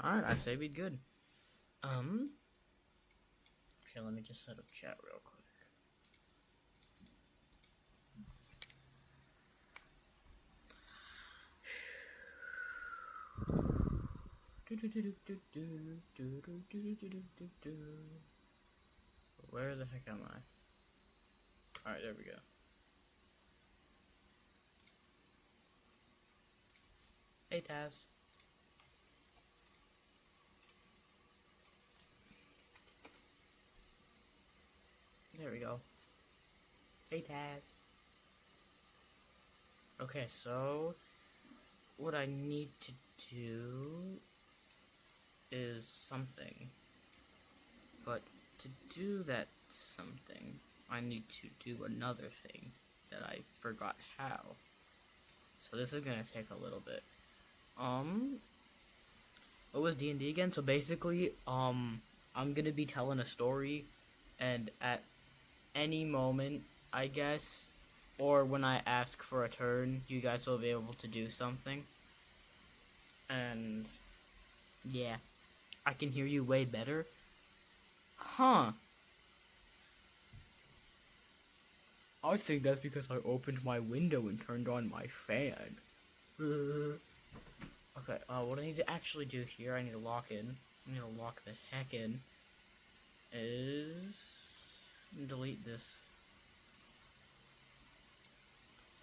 Alright, I'd say we'd good. Okay, let me just set up chat real quick. Where the heck am I? Alright, there we go. Hey, Taz. There we go. Hey, Taz. Okay, so what I need to do is something. But to do that something, I need to do another thing that I forgot how. So this is gonna take a little bit. What was D&D again? So basically, I'm gonna be telling a story, and at any moment, I guess, or when I ask for a turn, you guys will be able to do something. And yeah, I can hear you way better. Huh. I think that's because I opened my window and turned on my fan. Okay, what I need to actually do here, I need to lock in. I need to lock the heck in. Is delete this.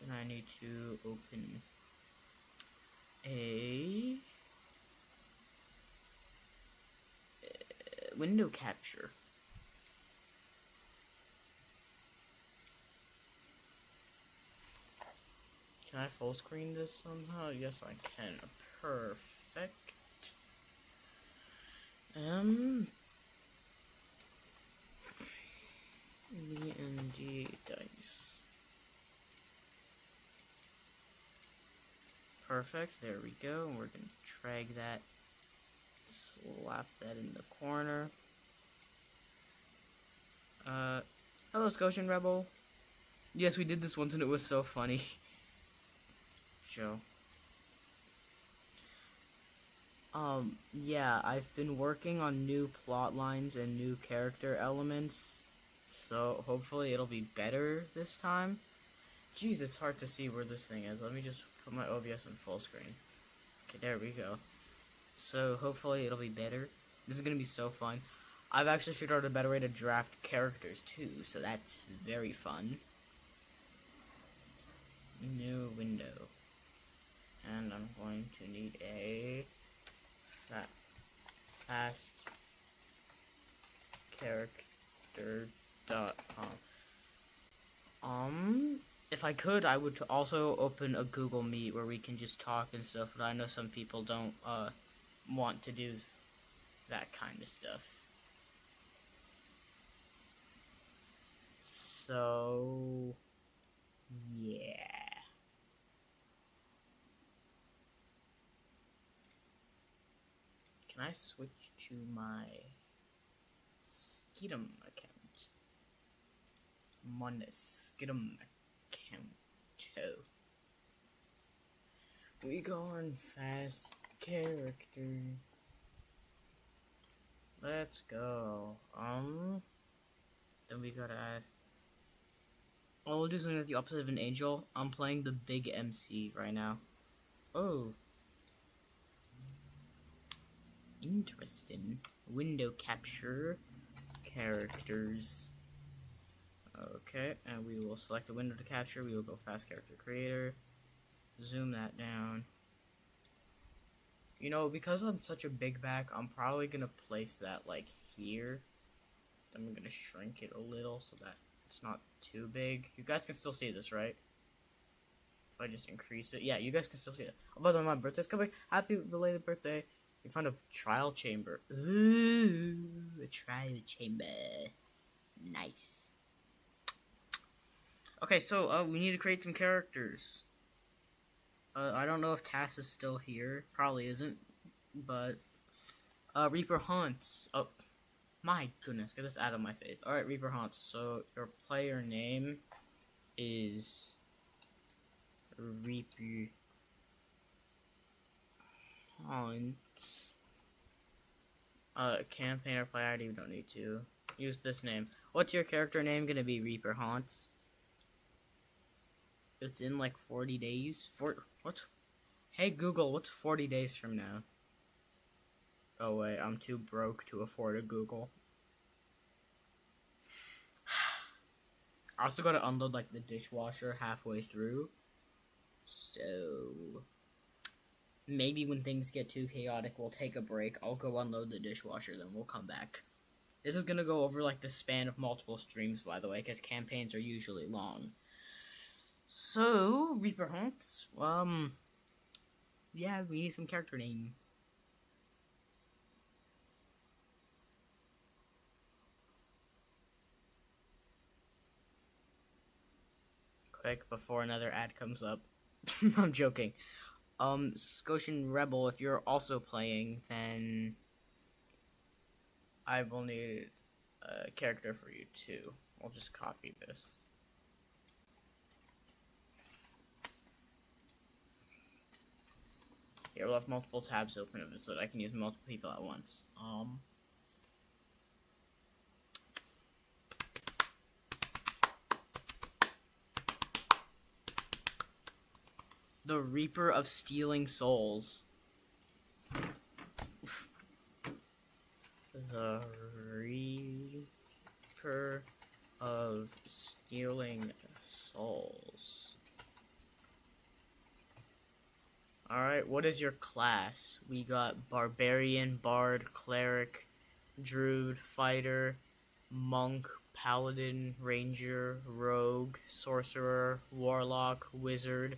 And I need to open a window capture. Can I full screen this somehow? Yes, I can. Perfect. D&D dice. Perfect. There we go. And we're gonna drag that, slap that in the corner. Hello, Scotian Rebel. Yes, we did this once and it was so funny. Show. Yeah, I've been working on new plot lines and new character elements, so hopefully it'll be better this time. Jeez, it's hard to see where this thing is. Let me just put my OBS in full screen. Okay, there we go. So hopefully it'll be better. This is gonna be so fun. I've actually figured out a better way to draft characters too, so that's very fun. New window. And I'm going to need a fast character.com. If I could, I would also open a Google Meet where we can just talk and stuff, but I know some people don't want to do that kind of stuff. So yeah. Can I switch to my Skidum account? Mon Skidum account. We go on fast character. Let's go. Then we gotta add. Oh, we'll do something that's the opposite of an angel. I'm playing the big MC right now. Oh. Interesting. Window capture. Characters. Okay, and we will select a window to capture. We will go fast character creator. Zoom that down. You know, because I'm such a big back, I'm probably gonna place that like here. I'm gonna shrink it a little so that it's not too big. You guys can still see this, right? If I just increase it. Yeah, you guys can still see it. Oh, by the way, my birthday's coming. Happy belated birthday. You found a trial chamber. Ooh, a trial chamber. Nice. Okay, so we need to create some characters. I don't know if Tass is still here. Probably isn't. But Reaper Haunts. Oh, my goodness, get this out of my face. All right, Reaper Haunts. So your player name is Reaper Haunts. Campaign or play ID, we don't need to. Use this name. What's your character name gonna be, Reaper Haunts? It's in like 40 days? What? Hey Google, what's 40 days from now? Oh wait, I'm too broke to afford a Google. I also gotta unload like the dishwasher halfway through. So maybe when things get too chaotic, we'll take a break. I'll go unload the dishwasher, then we'll come back. This is gonna go over like the span of multiple streams, by the way, because campaigns are usually long. So, Reaper Hunts, yeah, we need some character name. Quick, before another ad comes up. I'm joking. Scotian Rebel, if you're also playing, then I will need a character for you too. I'll just copy this. Here, we'll have multiple tabs open of it so that I can use multiple people at once. The Reaper of Stealing Souls. The Reaper of Stealing Souls. Alright, what is your class? We got Barbarian, Bard, Cleric, Druid, Fighter, Monk, Paladin, Ranger, Rogue, Sorcerer, Warlock, Wizard.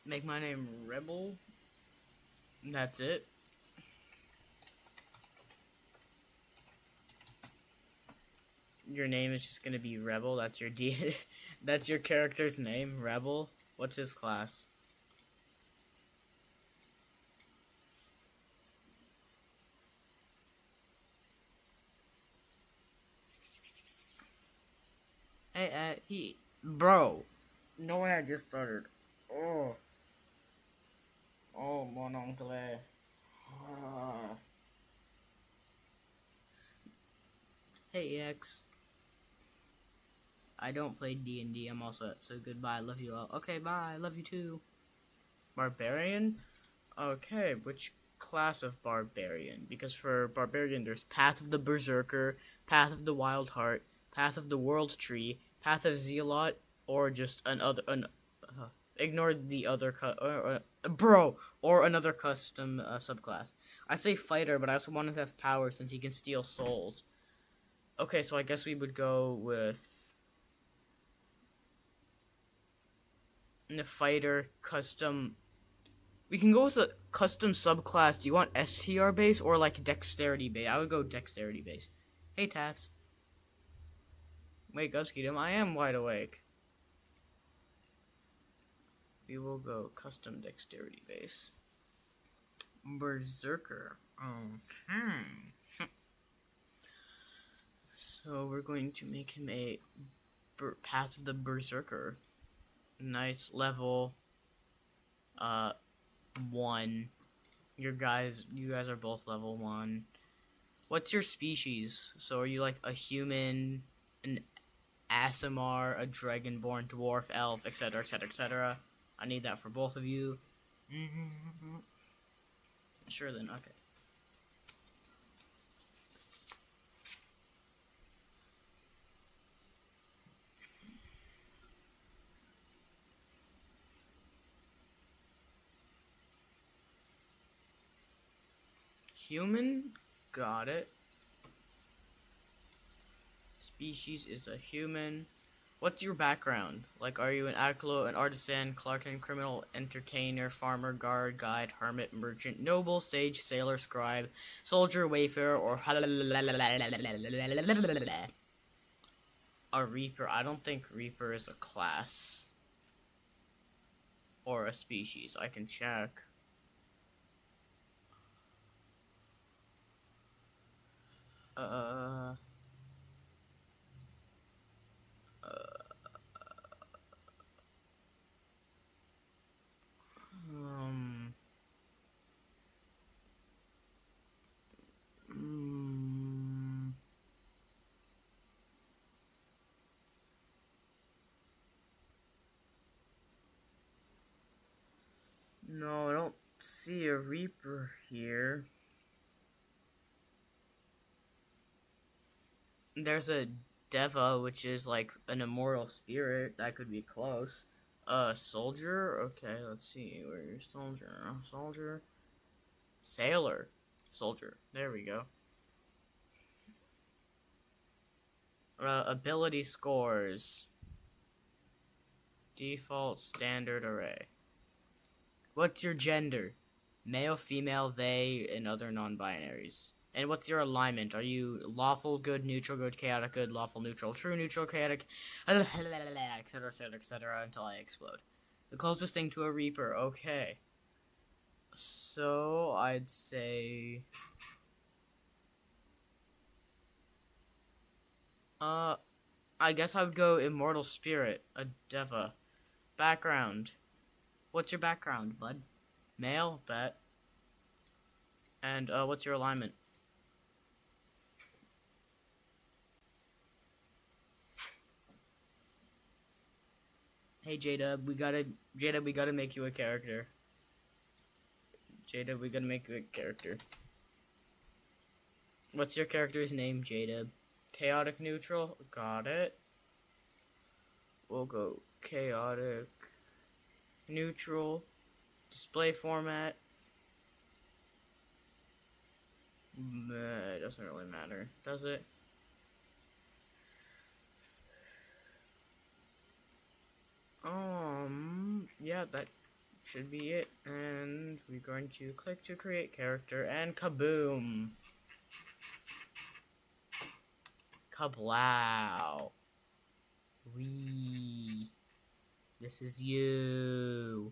Make my name Rebel. That's it. Your name is just gonna be Rebel. That's your that's your character's name, Rebel. What's his class? Hey, bro. No way, I just started. Oh, mon oncle. Hey, EX. I don't play D&D. I'm also so goodbye. Love you all. Okay, bye. Love you too. Barbarian? Okay, which class of Barbarian? Because for Barbarian, there's Path of the Berserker, Path of the Wild Heart, Path of the World Tree, Path of Zealot, or just ignore the other or another custom subclass. I say Fighter, but I also want to have power since he can steal souls. Okay, so I guess we would go with the Fighter custom. We can go with a custom subclass. Do you want STR base or like Dexterity base? I would go Dexterity base. Hey, Tats. Wake up, Skeetum. I am wide awake. We will go custom Dexterity base. Berserker. Okay. So we're going to make him a Path of the Berserker. Nice level 1. You guys are both level 1. What's your species? So are you like a human, an Aasimar, a dragonborn, dwarf, elf, etc, etc, etc? I need that for both of you. Sure then, okay. Human? Got it. Species is a human. What's your background? Like, are you an alkalo, an artisan, clergyman, criminal, entertainer, farmer, guard, guide, hermit, merchant, noble, sage, sailor, scribe, soldier, wayfarer, or a reaper? I don't think reaper is a class or a species. I can check. see a Reaper here. There's a Deva, which is like an immortal spirit. That could be close. Soldier? Okay, let's see. Where's soldier? Soldier. Sailor. Soldier. There we go. Ability scores. Default standard array. What's your gender? Male, female, they, and other non-binaries. And what's your alignment? Are you lawful, good, neutral, good, chaotic, good, lawful, neutral, true, neutral, chaotic, etc., etc., etc., until I explode. The closest thing to a Reaper. Okay. So, I'd say... I guess I would go Immortal Spirit, a Deva. Background. What's your background, bud? Male? Bet. And, what's your alignment? Hey, J-Dub, we gotta make you a character. J-Dub, we gotta make you a character. What's your character's name, J-Dub? Chaotic neutral? Got it. We'll go chaotic neutral. Display format. It doesn't really matter, does it? Yeah, that should be it. And we're going to click to create character, and kaboom! Kablow! Wee! This is you!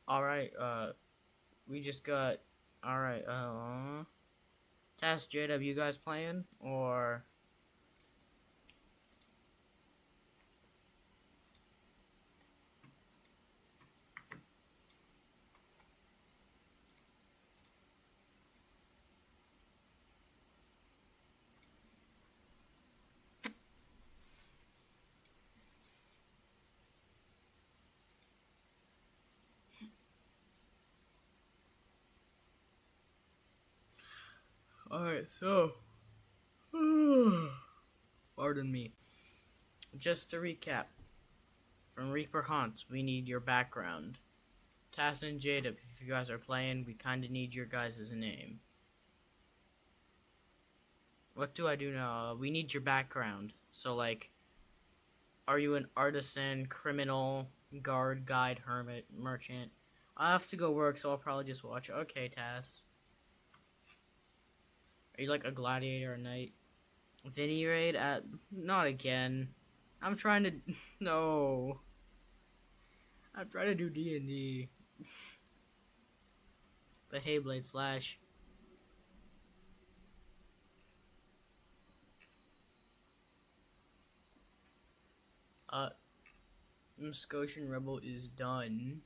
Alright, we just got... Alright, Task J-Dub, you guys playing? Or... Alright, so... Pardon me. Just to recap. From Reaper Haunts, we need your background. Tass and J-Dub, if you guys are playing, we kinda need your guys' name. What do I do now? We need your background. So, like, are you an artisan, criminal, guard, guide, hermit, merchant? I have to go work, so I'll probably just watch. Okay, Tass. Are you like a gladiator or knight? Vinny raid? Not again. I'm trying to... No. I'm trying to do D&D. But hey, Blade Slash. Scotian Rebel is done.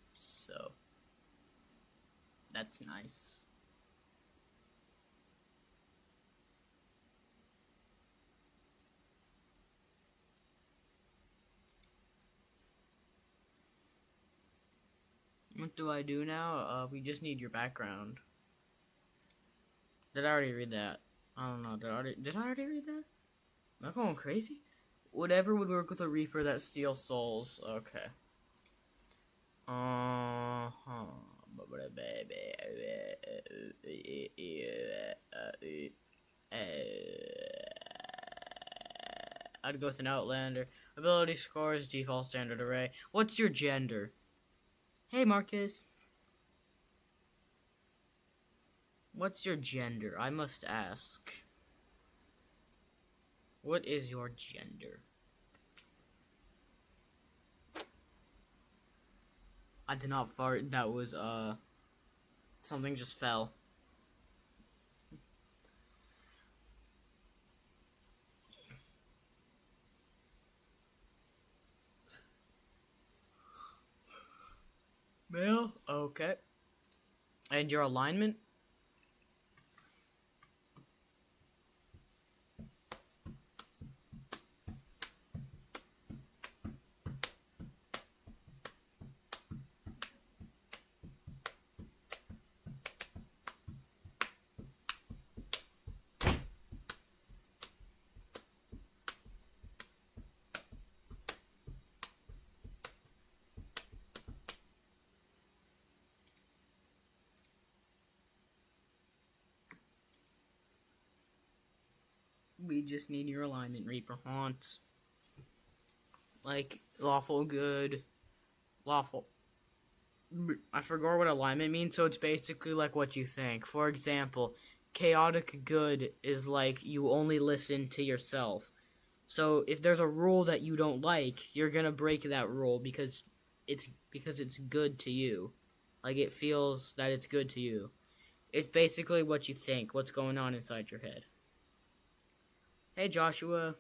So... That's nice. What do I do now? We just need your background. Did I already read that? I don't know. Did I already read that? Am I going crazy? Whatever would work with a Reaper that steals souls. Okay. I'd go with an Outlander. Ability scores, default standard array. What's your gender? Hey, Marcus. What's your gender? I must ask. What is your gender? I did not fart. That was, something just fell. Male? Okay. And your alignment? we just need your alignment. Reaper haunts. Like, lawful good. Lawful. I forgot what alignment means, so it's basically like what you think. For example, chaotic good is like you only listen to yourself. So if there's a rule that you don't like, you're gonna break that rule because it's good to you. Like, it feels that it's good to you. It's basically what you think, what's going on inside your head. Hey, Joshua.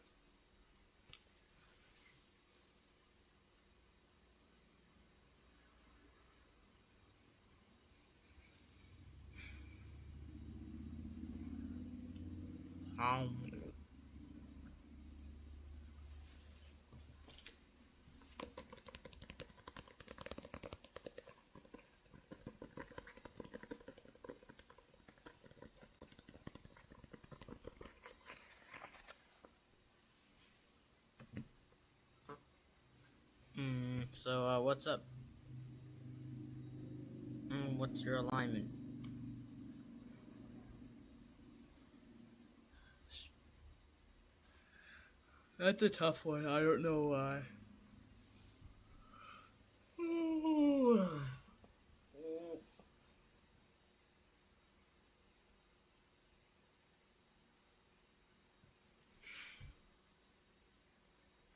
Um. So, what's up? What's your alignment? That's a tough one. I don't know why.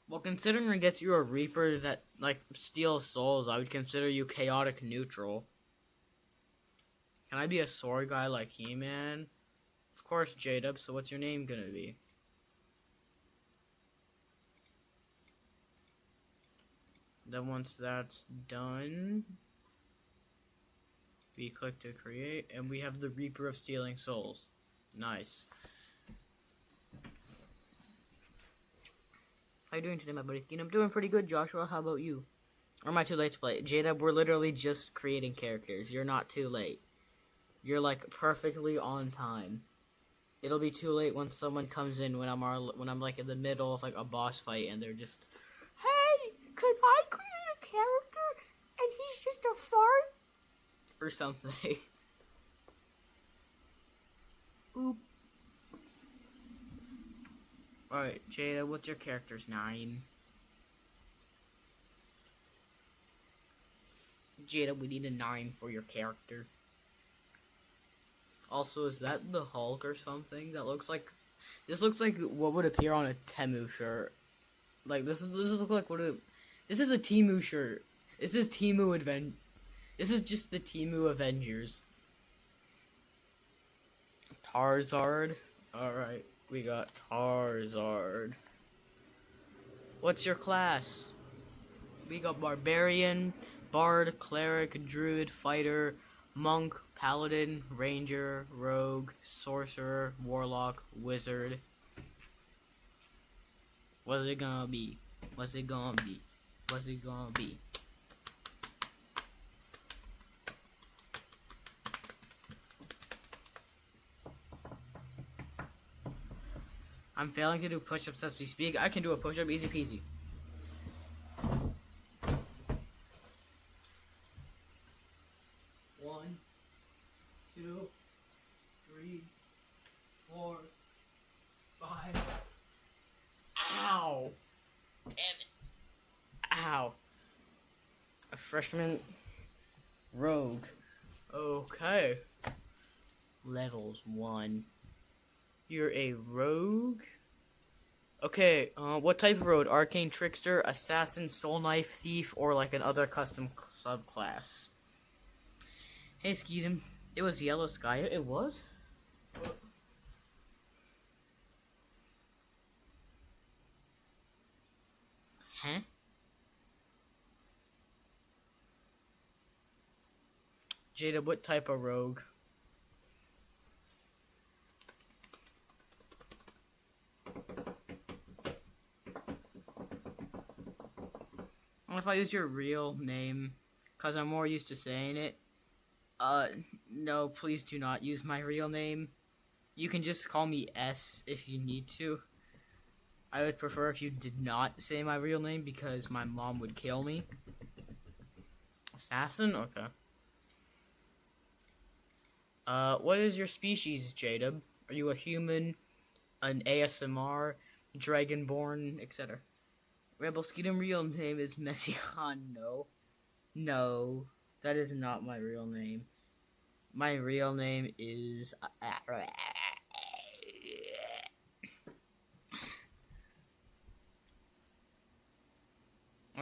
Well, considering I guess you're a Reaper that, like, steals souls, I would consider you chaotic neutral. Can I be a sword guy like He-Man? Of course, J-Dub, so what's your name gonna be? Then once that's done, we click to create, and we have the Reaper of Stealing Souls. Nice. How you doing today, my buddy Skeen? I'm doing pretty good, Joshua. How about you? Or am I too late to play? J-Dub, we're literally just creating characters. You're not too late. You're, like, perfectly on time. It'll be too late when someone comes in when I'm like in the middle of like a boss fight and they're just, hey, could I create a character and he's just a fart or something? Oop. Alright, Jada, what's your character's name? Jada, we need a 9 for your character. Also, is that the Hulk or something? That looks like... This looks like what would appear on a Temu shirt. Like, this looks like what this is a Temu shirt. This is This is just the Temu Avengers. Tarzard. Alright, we got Tarzard. What's your class? We got Barbarian, Bard, Cleric, Druid, Fighter, Monk, Paladin, Ranger, Rogue, Sorcerer, Warlock, Wizard. What's it gonna be? What's it gonna be? What's it gonna be? I'm failing to do push-ups as we speak. I can do a push-up easy peasy. 1, 2, 3, 4, 5. Ow! Damn it. Ow. A freshman rogue. Okay. Levels 1. You're a rogue? Okay, what type of rogue? Arcane Trickster, Assassin, Soul Knife, Thief, or like another custom subclass? Hey, Skeetum. It was Yellow Sky. It was? Huh? Jada, what type of rogue? What if I use your real name? Because I'm more used to saying it. No, please do not use my real name. You can just call me S if you need to. I would prefer if you did not say my real name because my mom would kill me. Assassin? Okay. What is your species, Jadab? Are you a human, an ASMR, Dragonborn, etc. Rebel Skeetum real name is Messihan. No, that is not my real name. My real name is. Oh,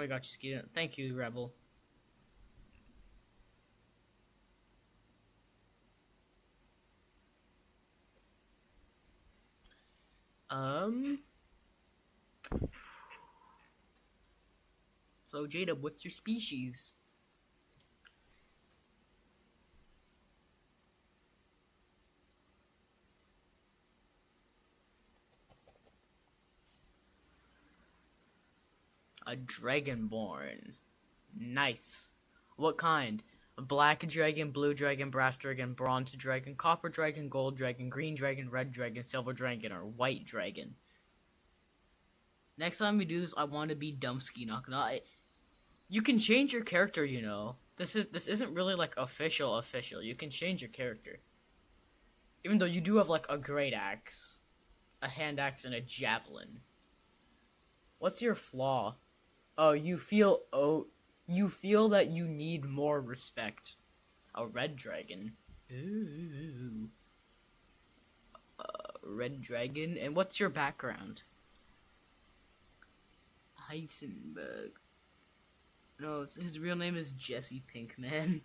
I got you, Skeetum. Thank you, Rebel. So Jada, what's your species? A Dragonborn. Nice. What kind? A black dragon, blue dragon, brass dragon, bronze dragon, copper dragon, gold dragon, green dragon, red dragon, silver dragon, or white dragon. Next time we do this, I want to be Dumpski. Not gonna. You can change your character, you know. This isn't really like official. You can change your character. Even though you do have like a great axe, a hand axe, and a javelin. What's your flaw? You feel that you need more respect. A red dragon. Ooh. Red dragon. And what's your background? Heisenberg. No, his real name is Jesse Pinkman.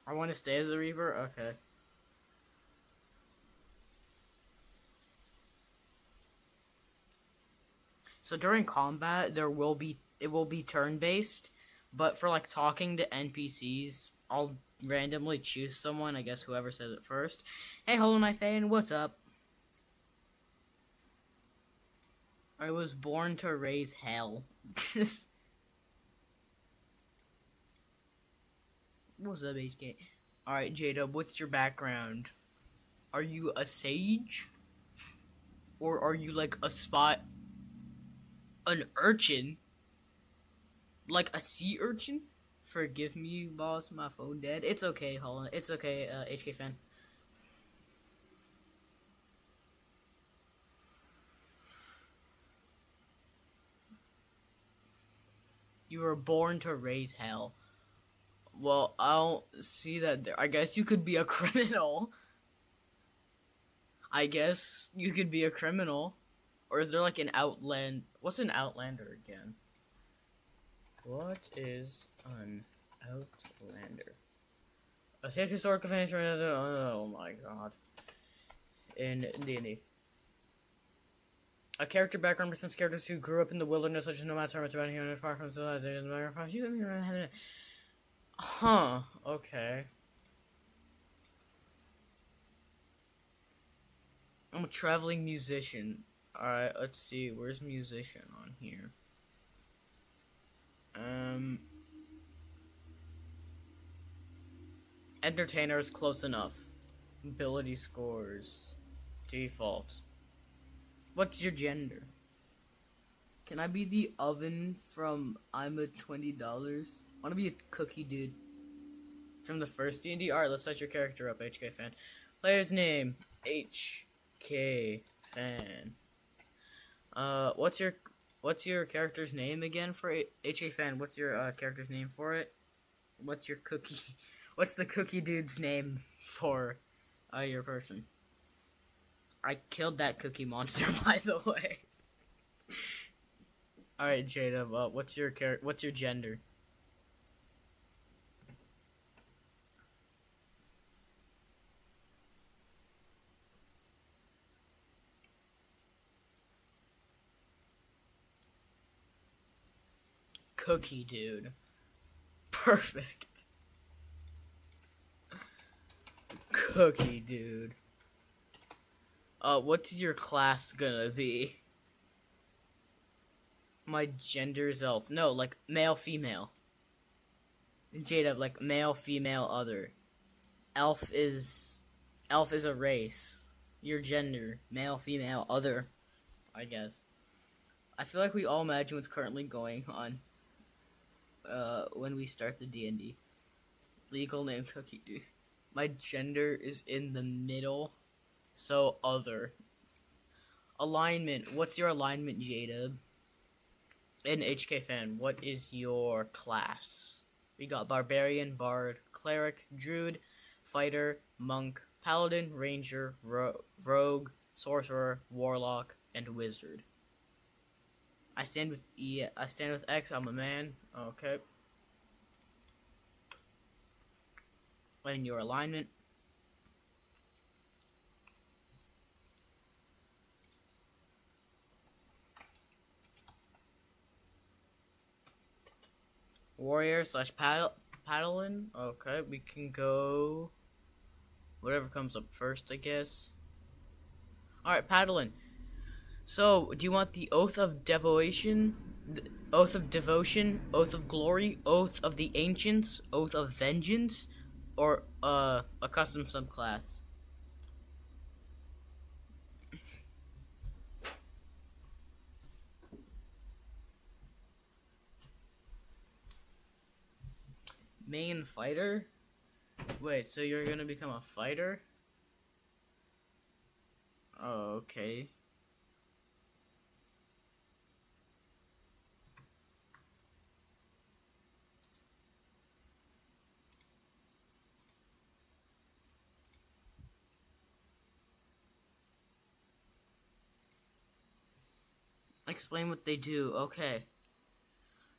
I want to stay as a Reaper? Okay. So during combat, it will be turn-based, but for like talking to NPCs, I'll randomly choose someone, I guess whoever says it first. Hey, Hollow Knight fan, what's up? I was born to raise hell. What's up, HK? Alright, Jada, what's your background? Are you a sage? Or are you like a spot? An urchin? Like a sea urchin? Forgive me, boss, my phone dead. It's okay, Holland. It's okay, HK fan. You were born to raise hell. Well, I don't see that there. I guess you could be a criminal. I guess you could be a criminal. Or is there like an outland? What's an outlander again? What is an outlander? A hit historical fantasy. Oh my god. In D&D. A character background presents characters who grew up in the wilderness, such as nomads, hermits, around here, and far from civilization. Huh, okay. I'm a traveling musician. Alright, let's see. Where's musician on here? Entertainer is close enough. Ability scores. Default. What's your gender? Can I be the oven from I'm a $20? I want to be a cookie dude. From the first D&D? Alright, let's set your character up, HK fan. Player's name, HK fan. What's your character's name again for HK fan? What's your character's name for it? What's your cookie? What's the cookie dude's name for your person? I killed that cookie monster, by the way. Alright, Jada, what's your gender? Cookie dude. Perfect. Cookie dude. What's your class gonna be? My gender is elf. No, like male, female. Jada, like male, female, other. Elf is a race. Your gender, male, female, other. I guess. I feel like we all imagine what's currently going on when we start the D&D. Legal name Cookie Dude. My gender is in the middle, so other. Alignment. What's your alignment, Jada? And HK fan, what is your class? We got Barbarian, Bard, Cleric, Druid, Fighter, Monk, Paladin, Ranger, Rogue, Sorcerer, Warlock, and Wizard. I stand with E. I stand with X. I'm a man. Okay. And your alignment. Warrior slash paladin. Okay, we can go whatever comes up first, I guess. Alright, paladin. So, do you want the Oath of Devotion, Oath of Devotion, Oath of Glory, Oath of the Ancients, Oath of Vengeance, or a custom subclass? Main fighter? Wait, so you're gonna become a fighter? Oh, okay. Explain what they do. Okay.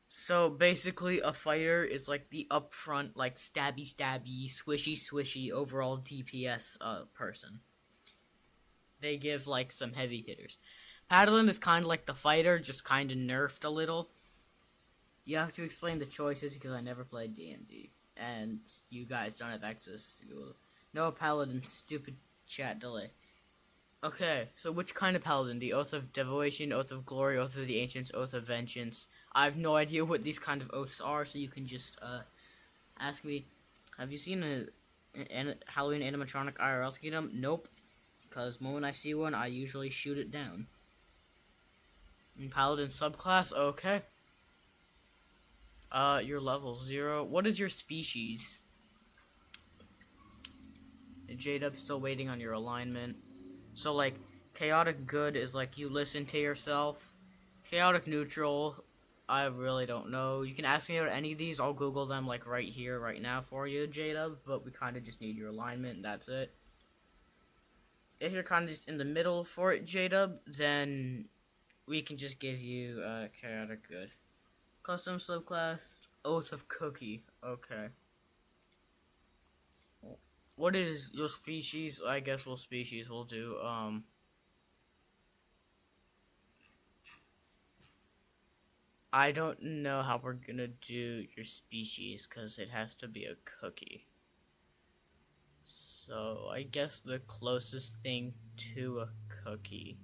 So basically, a fighter is like the upfront, like stabby, swishy overall DPS person. They give like some heavy hitters. Paladin is kind of like the fighter, just kind of nerfed a little. You have to explain the choices because I never played D&D, and you guys don't have access to. No Paladin, stupid chat delay. Okay, so which kind of paladin? The Oath of Devotion, Oath of Glory, Oath of the Ancients, Oath of Vengeance. I have no idea what these kind of oaths are, so you can just ask me. Have you seen a Halloween animatronic IRL kingdom? Nope. Because the moment I see one, I usually shoot it down. And paladin subclass, okay. Your level 0. What is your species? J-Dub's still waiting on your alignment. So, like, chaotic good is like you listen to yourself. Chaotic neutral, I really don't know. You can ask me about any of these. I'll Google them, like, right here, right now for you, J-Dub. But we kind of just need your alignment, and that's it. If you're kind of just in the middle for it, J-Dub, then we can just give you chaotic good. Custom subclass, Oath of Cookie. Okay. What is your species? I guess we'll do, I don't know how we're gonna do your species, because it has to be a cookie. So, I guess the closest thing to a cookie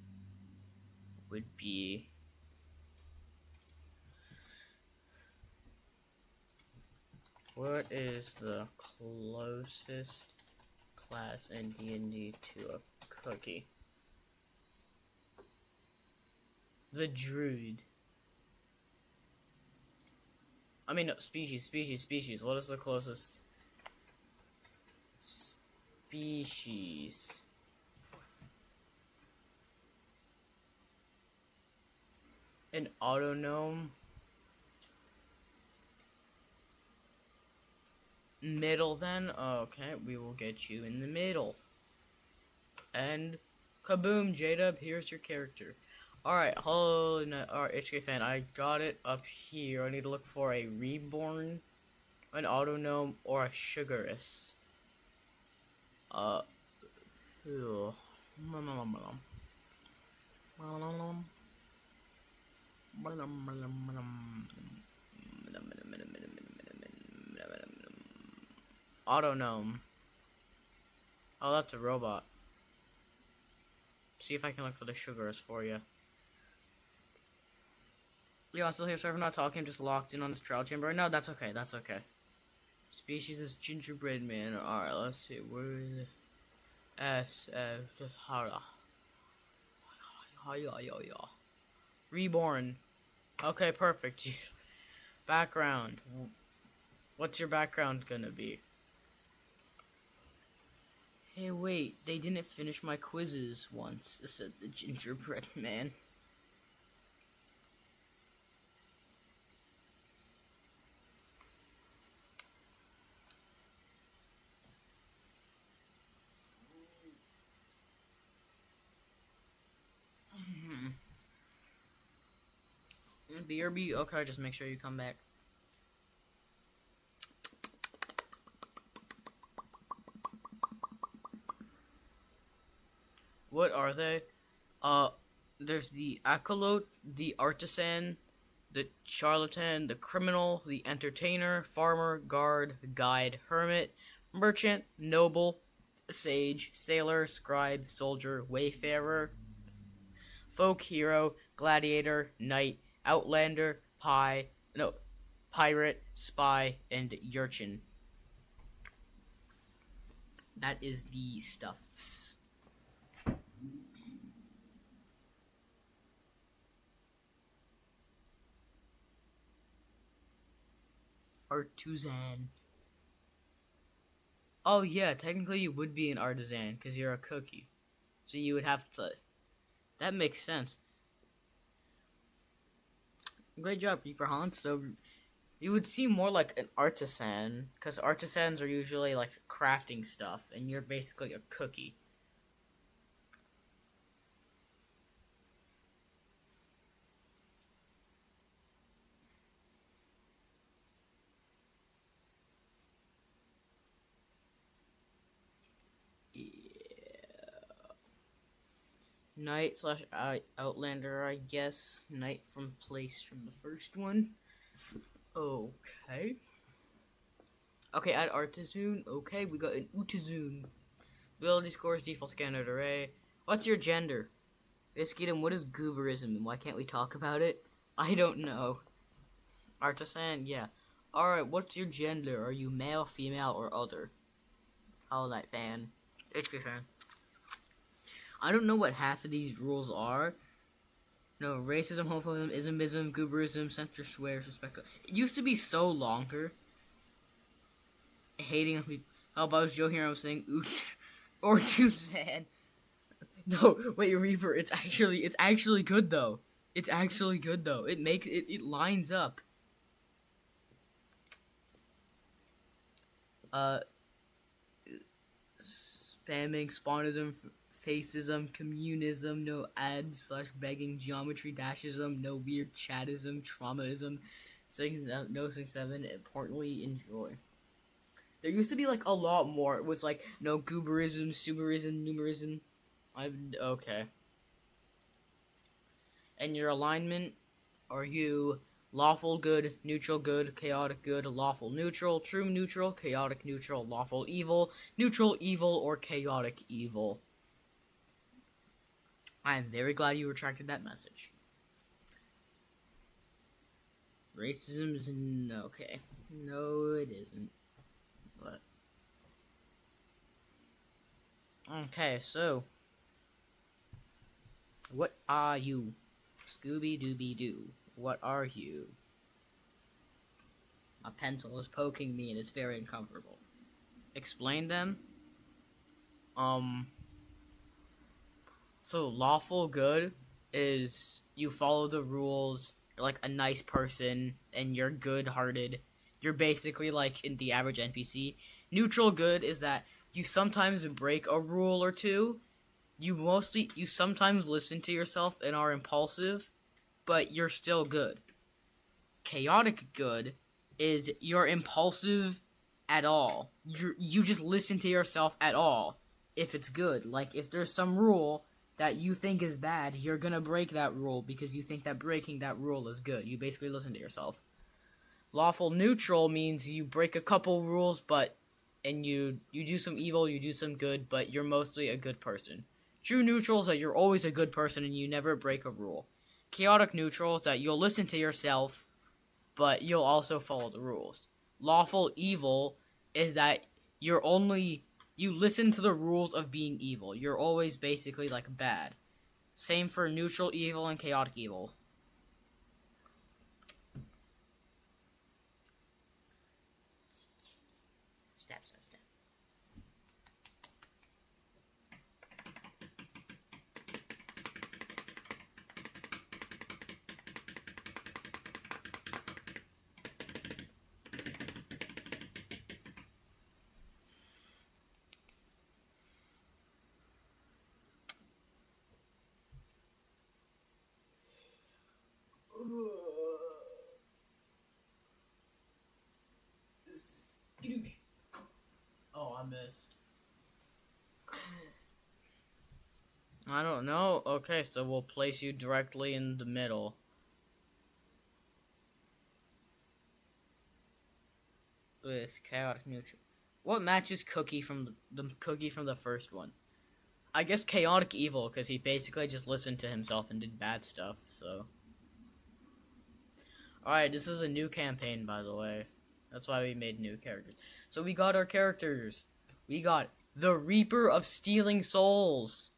would be... What is the closest class in D&D to a cookie? The Druid. I mean, no, species. What is the closest species? An autognome? Middle then? Okay, we will get you in the middle. And kaboom, J-Dub, here's your character. Alright, alright, HK fan, I got it up here. I need to look for a reborn, an autognome, or a sugarous. Ew. Autognome. Oh, that's a robot. See if I can look for the sugars for you. Yo, I'm still here, sorry for not talking. I'm just locked in on this trial chamber. No, that's okay, that's okay. Species is gingerbread man. Alright, let's see. Where is it? S. Hara. Yeah. Reborn. Okay, perfect. Background. What's your background gonna be? Hey, wait, they didn't finish my quizzes once, said the gingerbread man. BRB, okay, just make sure you come back. What are they? There's the acolyte, the artisan, the charlatan, the criminal, the entertainer, farmer, guard, guide, hermit, merchant, noble, sage, sailor, scribe, soldier, wayfarer, folk hero, gladiator, knight, outlander, pirate, spy, and urchin. That is the stuffs. Artisan. Oh yeah, technically you would be an artisan because you're a cookie. So you would have to. That makes sense. Great job, Reaper Hunt. So you would seem more like an artisan because artisans are usually like crafting stuff, and you're basically a cookie. Knight slash outlander, I guess. Knight from place from the first one. Okay. Okay, add artisan. Okay, we got an Utizoon. Ability scores, default standard array. What's your gender? Biscuitum, what is gooberism and why can't we talk about it? I don't know. Artisan, yeah. Alright, what's your gender? Are you male, female, or other? Hollow Knight fan. HP fan. I don't know what half of these rules are. No, racism, homophobism, ismism, gooberism, censor, swear, suspect. It used to be so longer. Hating on people. How about Joe here? I was saying, or too sad. No, wait, Reaper. It's actually good though. It's actually good though. It lines up. Spamming, spawnism, facism, communism, no ads slash begging, geometry dashism, no weird chatism, traumaism, no 6-7, importantly, enjoy. There used to be like a lot more. It was like no gooberism, suberism, numerism. Okay. And your alignment, are you lawful good, neutral good, chaotic good, lawful neutral, true neutral, chaotic neutral, lawful evil, neutral evil, or chaotic evil? I am very glad you retracted that message. Racism is okay. No, it isn't. But okay, so what are you? Scooby Dooby Doo. What are you? My pencil is poking me and it's very uncomfortable. Explain them. So lawful good is you follow the rules, you're like a nice person, and you're good-hearted. You're basically like in the average NPC. Neutral good is that you sometimes break a rule or two. You sometimes listen to yourself and are impulsive, but you're still good. Chaotic good is you're impulsive at all. You just listen to yourself at all if it's good. Like if there's some rule that you think is bad, you're gonna break that rule because you think that breaking that rule is good. You basically listen to yourself. Lawful neutral means you break a couple rules, and you do some evil, you do some good, but you're mostly a good person. True neutral is that you're always a good person and you never break a rule. Chaotic neutral is that you'll listen to yourself, but you'll also follow the rules. Lawful evil is that you listen to the rules of being evil. You're always basically like bad. Same for neutral evil and chaotic evil. Stab, stab, stab. Oh, I missed. I don't know. Okay, so we'll place you directly in the middle. With chaotic neutral. What matches Cookie from the Cookie from the first one? I guess chaotic evil, because he basically just listened to himself and did bad stuff, so. Alright, this is a new campaign, by the way. That's why we made new characters. So we got our characters. We got the Reaper of Stealing Souls.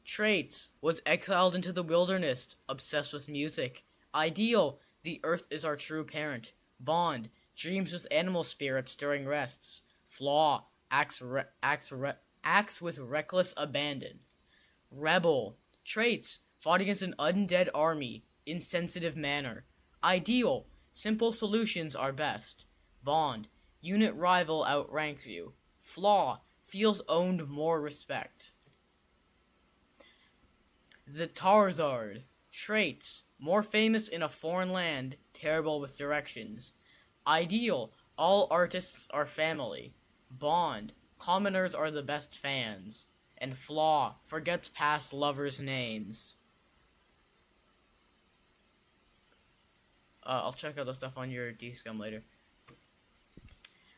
Traits: was exiled into the wilderness, obsessed with music. Ideal: the earth is our true parent. Bond: dreams with animal spirits during rests. Flaw: acts with reckless abandon. Rebel: traits: fought against an undead army, insensitive manner. Ideal: simple solutions are best. Bond: unit rival outranks you. Flaw: feels owned more respect. The Tarzard. Traits: more famous in a foreign land, terrible with directions. Ideal: all artists are family. Bond: commoners are the best fans. And Flaw: forgets past lovers' names. I'll check out the stuff on your DScum later.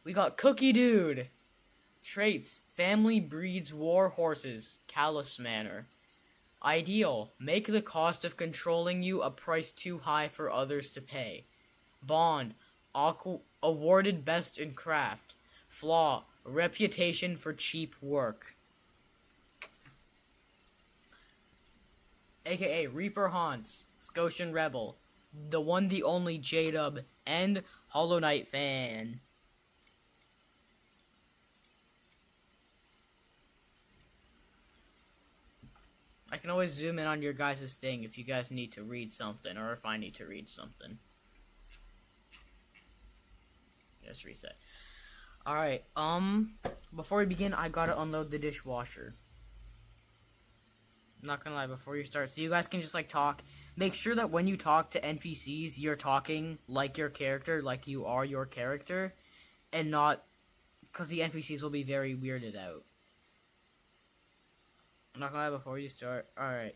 We got Cookie Dude. Traits: family breeds war horses, callous manner. Ideal: make the cost of controlling you a price too high for others to pay. Bond: awarded best in craft. Flaw: reputation for cheap work. AKA Reaper Haunts, Scotian Rebel, the one, the only J-Dub, and Hollow Knight fan. I can always zoom in on your guys' thing if you guys need to read something, or if I need to read something. Just reset. Alright, before we begin, I gotta unload the dishwasher. I'm not gonna lie, before you start, so you guys can just, like, talk. Make sure that when you talk to NPCs, you're talking like your character, like you are your character, and not, because the NPCs will be very weirded out. I'm not gonna lie, before you start. Alright.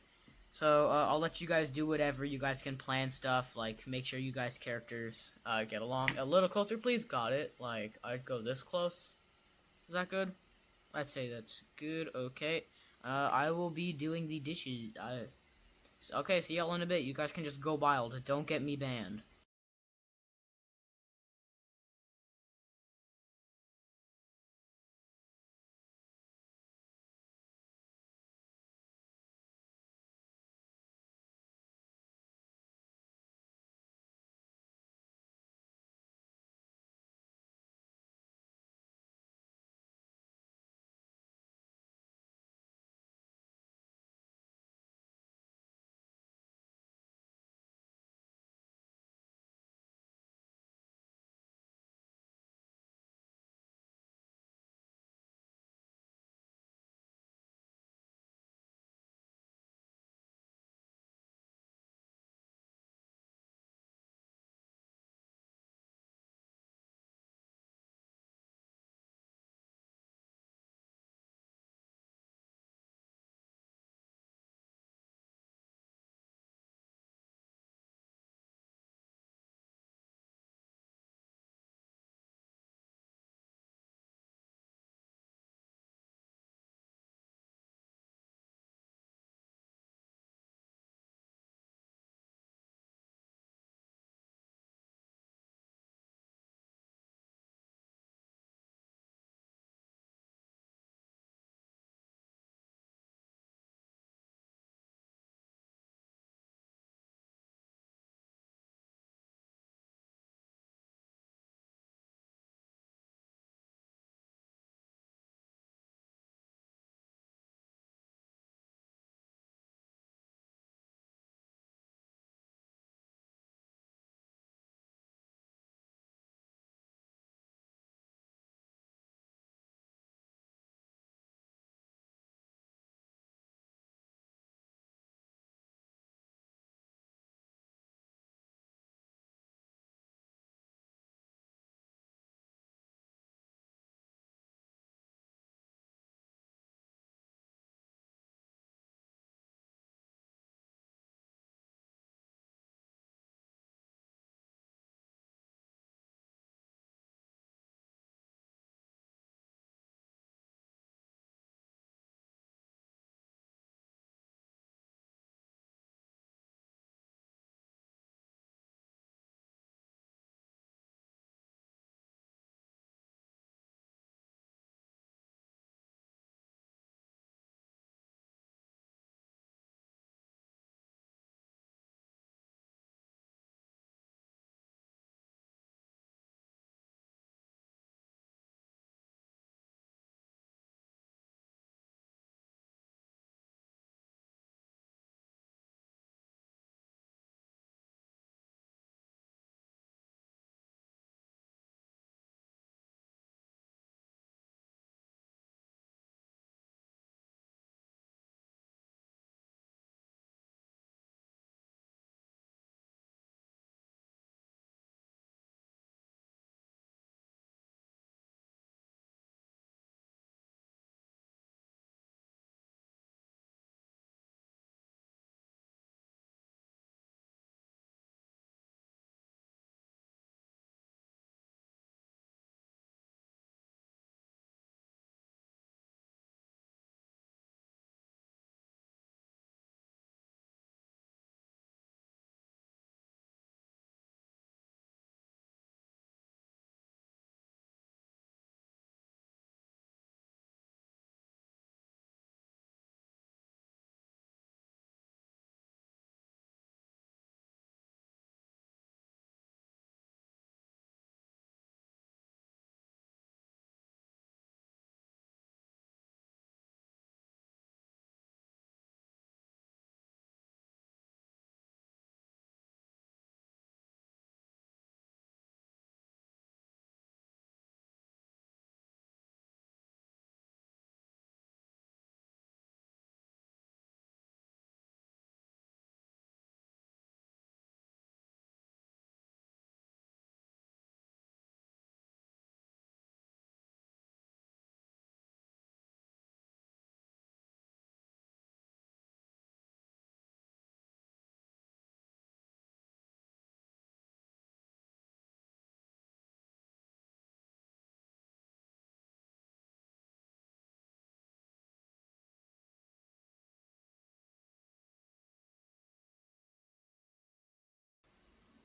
So, I'll let you guys do whatever. You guys can plan stuff, like, make sure you guys' characters, get along. A little closer, please. Got it. Like, I'd go this close. Is that good? I'd say that's good. Okay. I will be doing the dishes. Okay, see y'all in a bit. You guys can just go wild. Don't get me banned.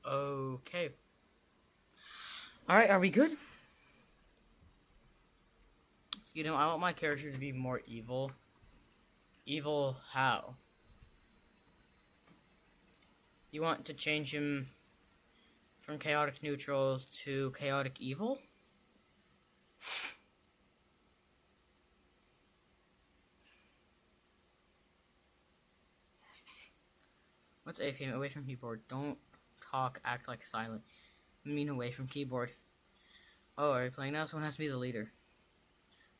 Okay. Alright, are we good? You know, I want my character to be more evil. Evil how? You want to change him from chaotic neutral to chaotic evil? What's AFM? Away from keyboard. Don't talk, act like silent. I mean away from keyboard. Oh, are you playing now? Someone has to be the leader.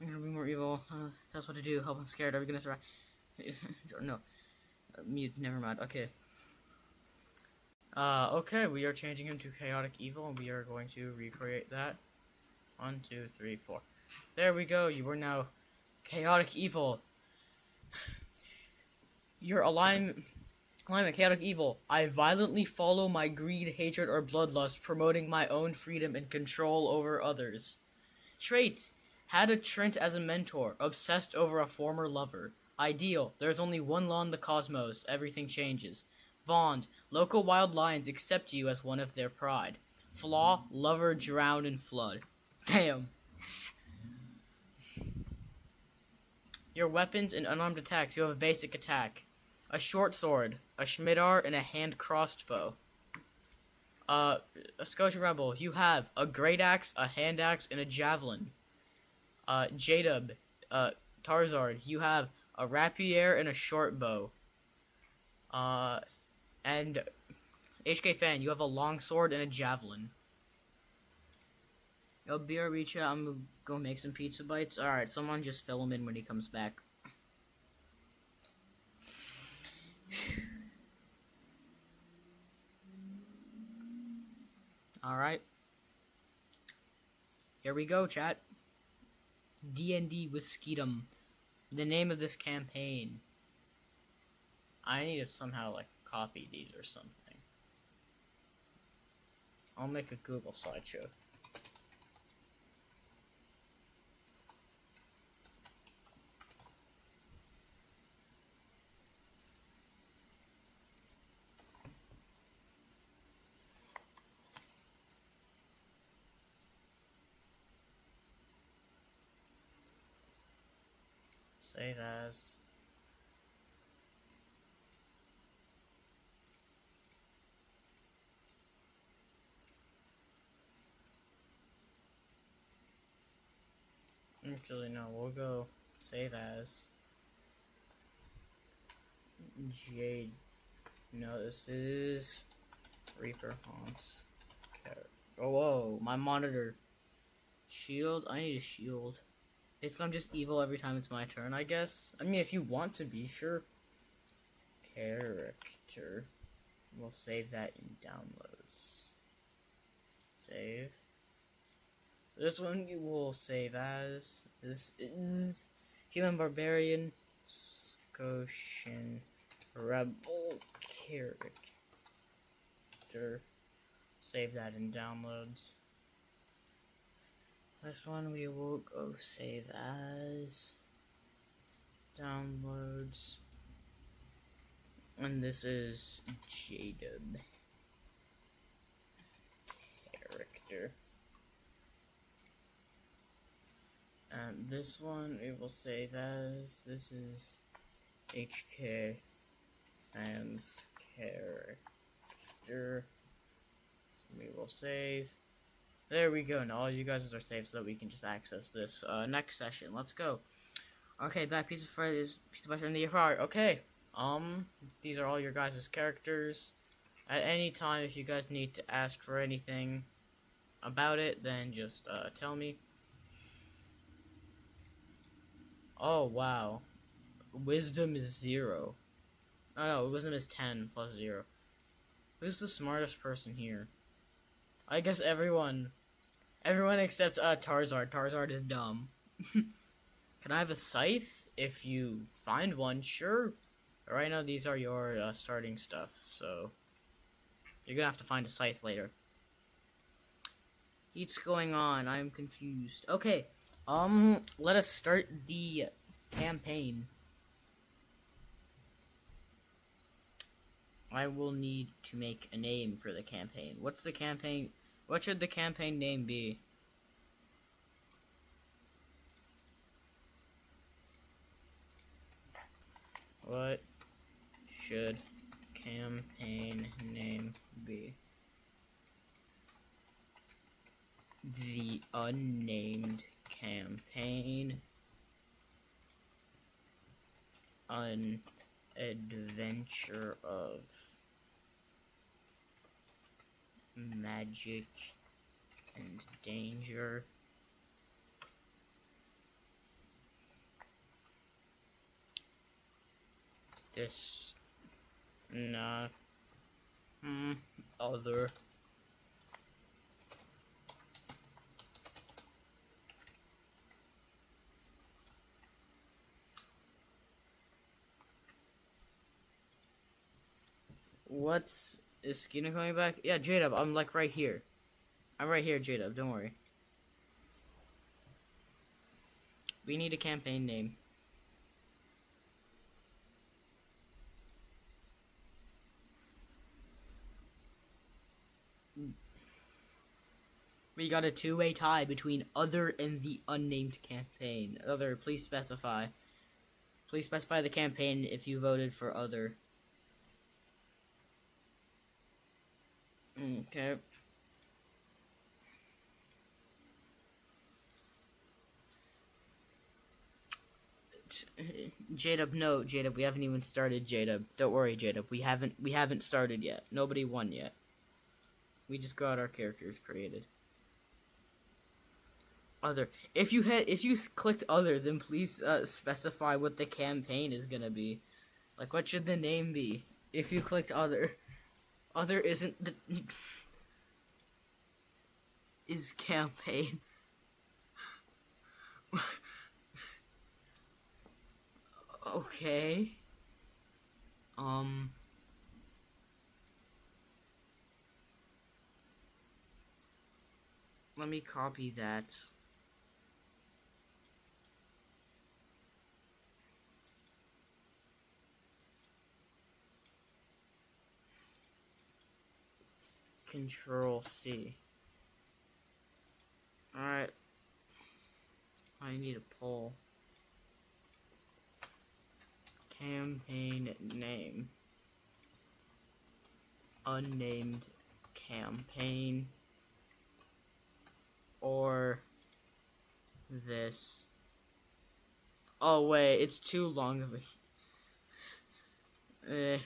I'm gonna be more evil. Tell us what to do. Help, I'm scared. Are we gonna survive? No. Mute, never mind. Okay. Okay, we are changing him to chaotic evil, and we are going to recreate that. 1, 2, 3, 4. There we go. You are now chaotic evil. Your alignment, chaotic evil. I violently follow my greed, hatred, or bloodlust, promoting my own freedom and control over others. Traits. Had a Trent as a mentor, obsessed over a former lover. Ideal. There's only one law in the cosmos. Everything changes. Bond. Local wild lions accept you as one of their pride. Flaw. Lover drown in flood. Damn. Your weapons and unarmed attacks. You have a basic attack. A short sword, a Schmidar, and a hand crossbow. A Scotia Rebel. You have a great axe, a hand axe, and a javelin. J-Dub, Tarzard. You have a rapier and a short bow. And HK Fan, you have a long sword and a javelin. Yo, BRB chat, I'm gonna go make some pizza bites. Alright, someone just fill him in when he comes back. Alright. Here we go, chat. D&D with Skeetum. The name of this campaign. I need to somehow, like, copy these or something. I'll make a Google slideshow. Save as. Actually, no, we'll go save as Jade. No, this is Reaper Haunts. Oh, whoa, my monitor. Shield? I need a shield. Basically, I'm just evil every time it's my turn, I guess. I mean, if you want to be, sure. Character. We'll save that in downloads. Save. This one you will save as. This is Human Barbarian Scotian Rebel character. Save that in downloads. This one we will go save as downloads. And this is J-Dub character. And this one we will save as, this is HK Fans character. So we will save. There we go. Now all you guys are saved so that we can just access this next session. Let's go. Okay, back Pizza Friday is Pizza Butter in the EFR. Okay. These are all your guys' characters. At any time, if you guys need to ask for anything about it, then just tell me. Oh, wow. Wisdom is 0. Oh, no, wisdom is 10 plus 0. Who's the smartest person here? I guess everyone except Tarzard. Tarzard is dumb. Can I have a scythe? If you find one, sure. Right now, these are your starting stuff, so you're gonna have to find a scythe later. What's going on? I'm confused. Okay, let us start the campaign. I will need to make a name for the campaign. What's the campaign? What should the campaign name be? What should campaign name be? The unnamed campaign. An adventure of magic and danger. This not other. Is Skinner coming back? Yeah, J-Dub, I'm like right here. I'm right here, J-Dub, don't worry. We need a campaign name. We got a two-way tie between other and the unnamed campaign. Other, please specify. Please specify the campaign if you voted for other. Okay. J-Dub, no, J-Dub, we haven't even started, J-Dub. Don't worry, J-Dub, we haven't started yet. Nobody won yet. We just got our characters created. Other. If you clicked other, then please specify what the campaign is gonna be. Like, what should the name be? If you clicked other. Other isn't the... is campaign. Okay. Let me copy that. Control C. Alright. I need a poll. Campaign name. Unnamed campaign. Or this. Oh wait, it's too long of a...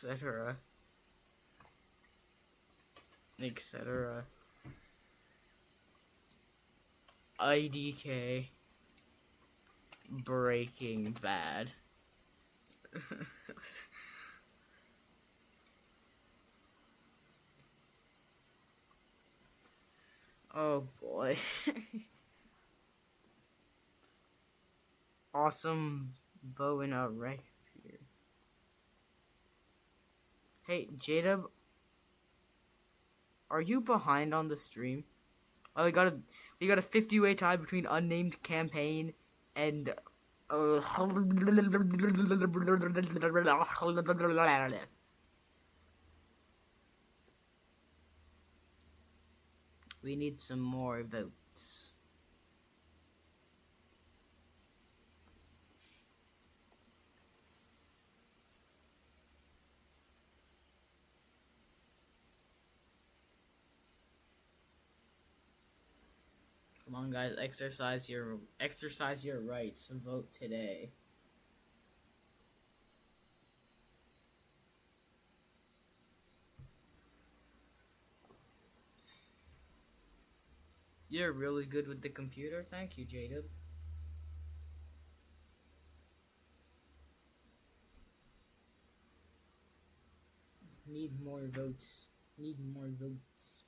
etc. etc. IDK Breaking Bad. Oh boy. Awesome bow and arrow. Hey, J-Dub, are you behind on the stream? Oh, we got a 50-way tie between unnamed campaign and we need some more votes. Come on, guys, exercise your rights. Vote today. You're really good with the computer. Thank you, J-Dub. Need more votes. Need more votes.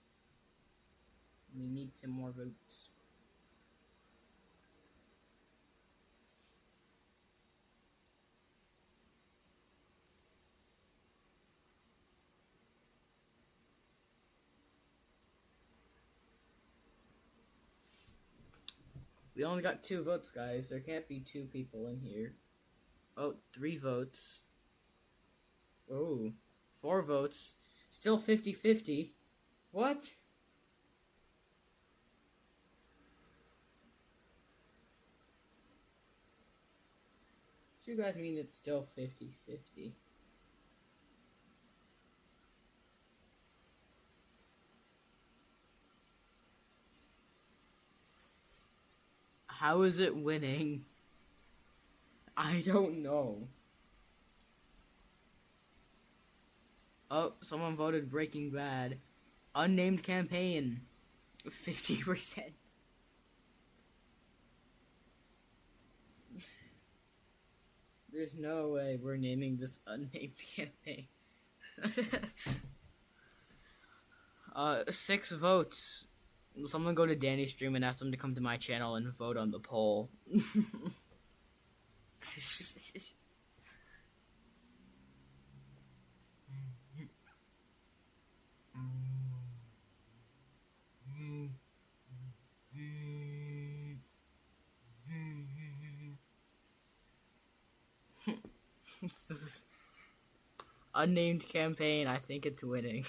We need some more votes. We only got 2 votes, guys. There can't be 2 people in here. Oh, 3 votes. Oh, 4 votes. Still 50-50. What? Do you guys mean it's still 50-50? How is it winning? I don't know. Oh, someone voted Breaking Bad. Unnamed campaign. 50%. There's no way we're naming this unnamed campaign. 6 votes. Someone go to Danny's stream and ask them to come to my channel and vote on the poll. Unnamed campaign, I think it's winning.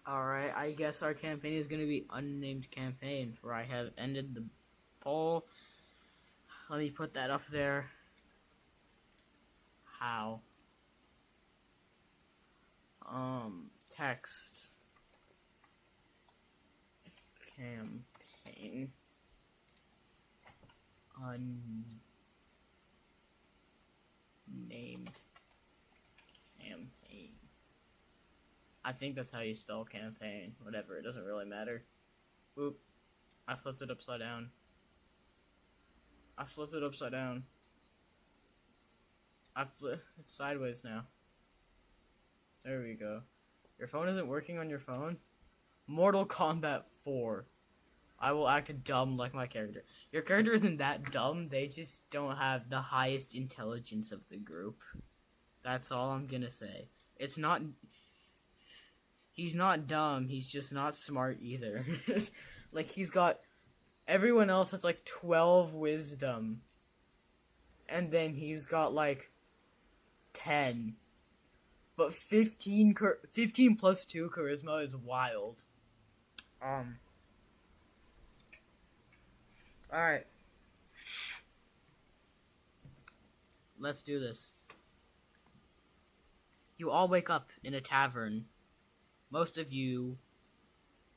Alright, I guess our campaign is going to be unnamed campaign, for I have ended the poll. Let me put that up there. How? Text. Campaign. Unnamed campaign. I think that's how you spell campaign. Whatever, it doesn't really matter. Oop. I flipped it upside down. It's sideways now. There we go. Your phone isn't working on your phone? Mortal Kombat 4. I will act dumb like my character. Your character isn't that dumb, they just don't have the highest intelligence of the group. That's all I'm gonna say. It's not... He's not dumb, he's just not smart either. Like, he's got... Everyone else has, like, 12 wisdom. And then he's got, like, 10. But 15 plus 2 charisma is wild. Alright. Let's do this. You all wake up in a tavern. Most of you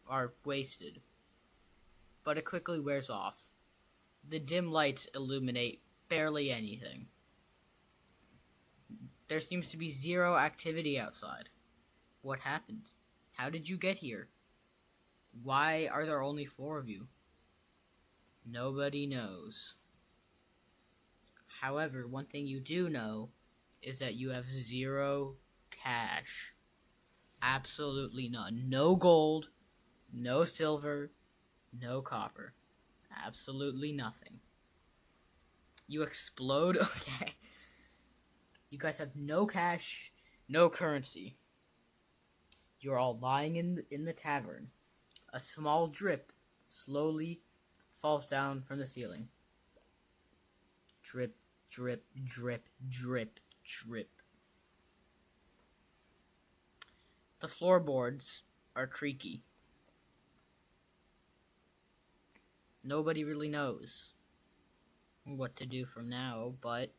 are wasted. But it quickly wears off. The dim lights illuminate barely anything. There seems to be zero activity outside. What happened? How did you get here? Why are there only 4 of you? Nobody knows. However, one thing you do know is that you have 0 cash. Absolutely none. No gold, no silver, no copper. Absolutely nothing. You explode. Okay. You guys have no cash, no currency. You're all lying in the tavern. A small drip slowly falls down from the ceiling. Drip, drip, drip, drip, drip. The floorboards are creaky. Nobody really knows what to do from now, but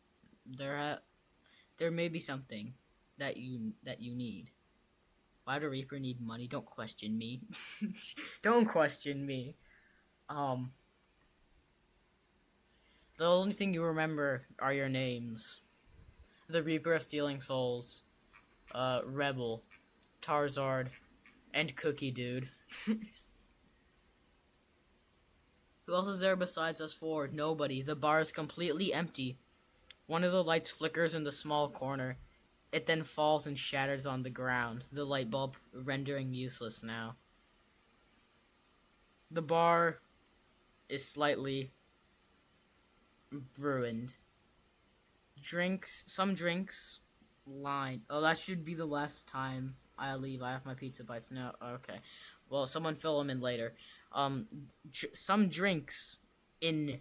there may be something that you need. Why do Reaper need money? Don't question me. Don't question me. The only thing you remember are your names. The Reaper of Stealing Souls, Rebel, Tarzard, and Cookie Dude. Who else is there besides us 4? Nobody. The bar is completely empty. One of the lights flickers in the small corner. It then falls and shatters on the ground, the light bulb rendering useless now. The bar is slightly ruined. Some drinks, line. Oh, that should be the last time I leave. I have my pizza bites now. Okay. Well, someone fill them in later. Some drinks in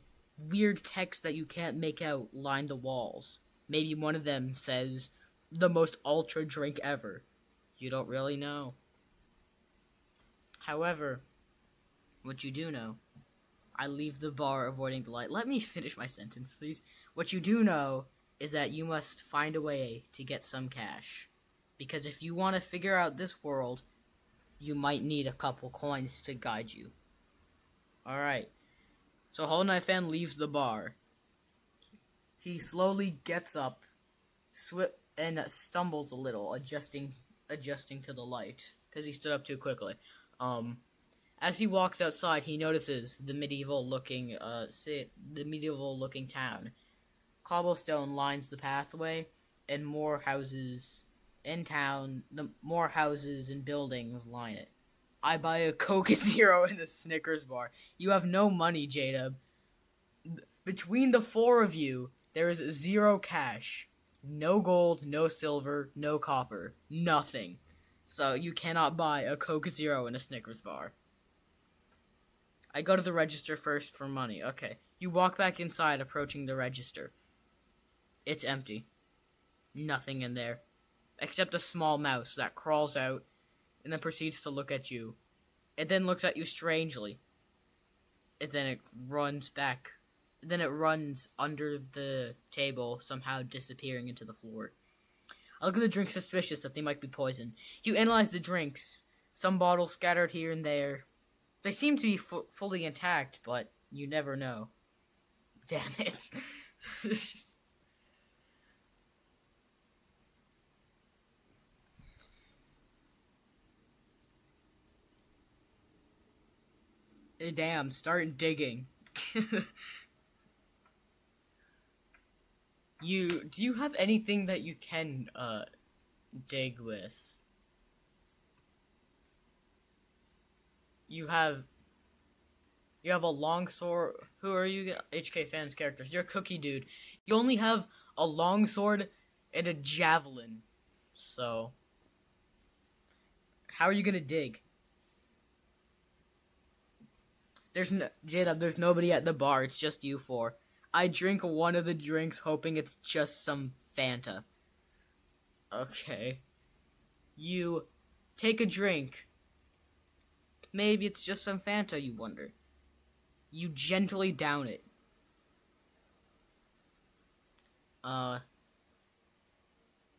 weird text that you can't make out line the walls. Maybe one of them says, the most ultra drink ever. You don't really know. However, what you do know, I leave the bar avoiding the light. Let me finish my sentence, please. What you do know is that you must find a way to get some cash. Because if you want to figure out this world, you might need a couple coins to guide you. Alright. So Hollow Knight Fan leaves the bar. He slowly gets up and stumbles a little, adjusting to the light. Because he stood up too quickly. As he walks outside, he notices the medieval-looking town. Cobblestone lines the pathway, and more houses in town. More houses and buildings line it. I buy a Coke Zero and a Snickers bar. You have no money, J-Dub. Between the four of you, there is 0 cash. No gold, no silver, no copper. Nothing. So you cannot buy a Coke Zero and a Snickers bar. I go to the register first for money. Okay. You walk back inside, approaching the register. It's empty. Nothing in there. Except a small mouse that crawls out and then proceeds to look at you. It then looks at you strangely. And then it runs back. Then it runs under the table, somehow disappearing into the floor. I look at the drinks suspicious that they might be poison. You analyze the drinks. Some bottles scattered here and there. They seem to be fully intact, but you never know. Damn it. Damn, start digging. Do you have anything that you can dig with? You have a longsword. Who are you? HK Fans characters. You're Cookie Dude. You only have a longsword and a javelin. So how are you gonna dig? J-Dub, there's nobody at the bar. It's just you four. I drink one of the drinks, hoping it's just some Fanta. Okay. You take a drink. Maybe it's just some Fanta, you wonder. You gently down it.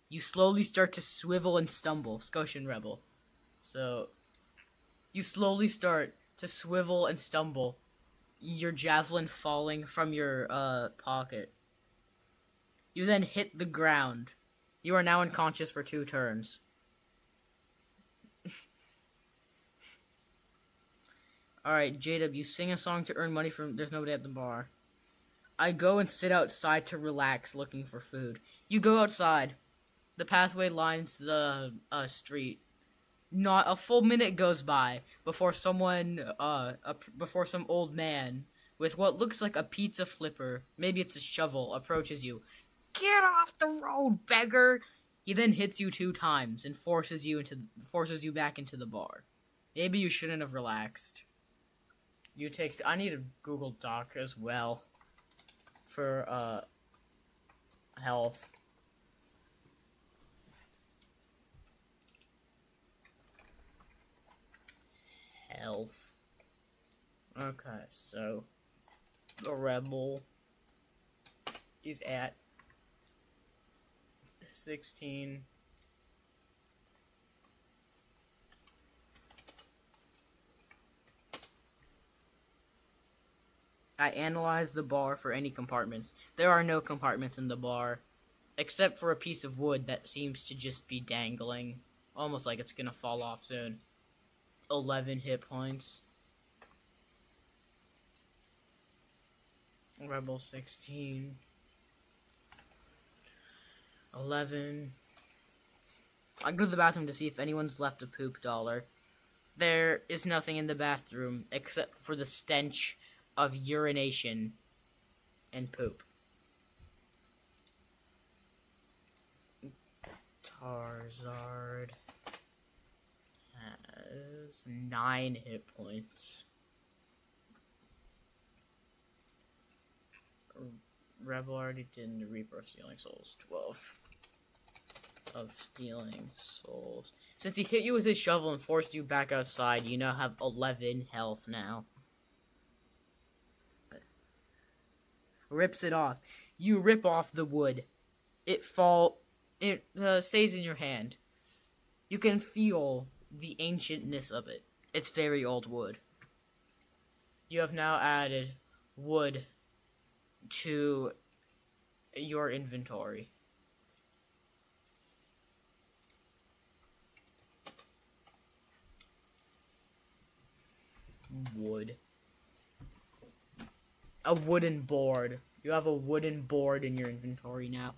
You slowly start to swivel and stumble, Scotian Rebel. So, you slowly start to swivel and stumble, your javelin falling from your pocket. You then hit the ground. You are now unconscious for 2 turns. Alright, J-Dub, you sing a song to earn money from... There's nobody at the bar. I go and sit outside to relax, looking for food. You go outside. The pathway lines the street. Not a full minute goes by before some old man with what looks like a pizza flipper, maybe it's a shovel, approaches you. Get off the road, beggar! He then hits you 2 times and forces you back into the bar. Maybe you shouldn't have relaxed. I need a Google Doc as well for health. Health. Okay, so the rebel is at 16. I analyzed the bar for any compartments. There are no compartments in the bar, except for a piece of wood that seems to just be dangling, almost like it's gonna fall off soon. 11 hit points. Rebel 16. 11. I go to the bathroom to see if anyone's left a poop dollar. There is nothing in the bathroom except for the stench of urination and poop. Tarzard has 9 hit points. Rebel already did the Reaper of Stealing Souls. 12 of Stealing Souls. Since he hit you with his shovel and forced you back outside, you now have 11 health now. Rips it off. You rip off the wood. It stays in your hand. You can feel the ancientness of it. It's very old wood. You have now added wood to your inventory. Wood. A wooden board. You have a wooden board in your inventory now.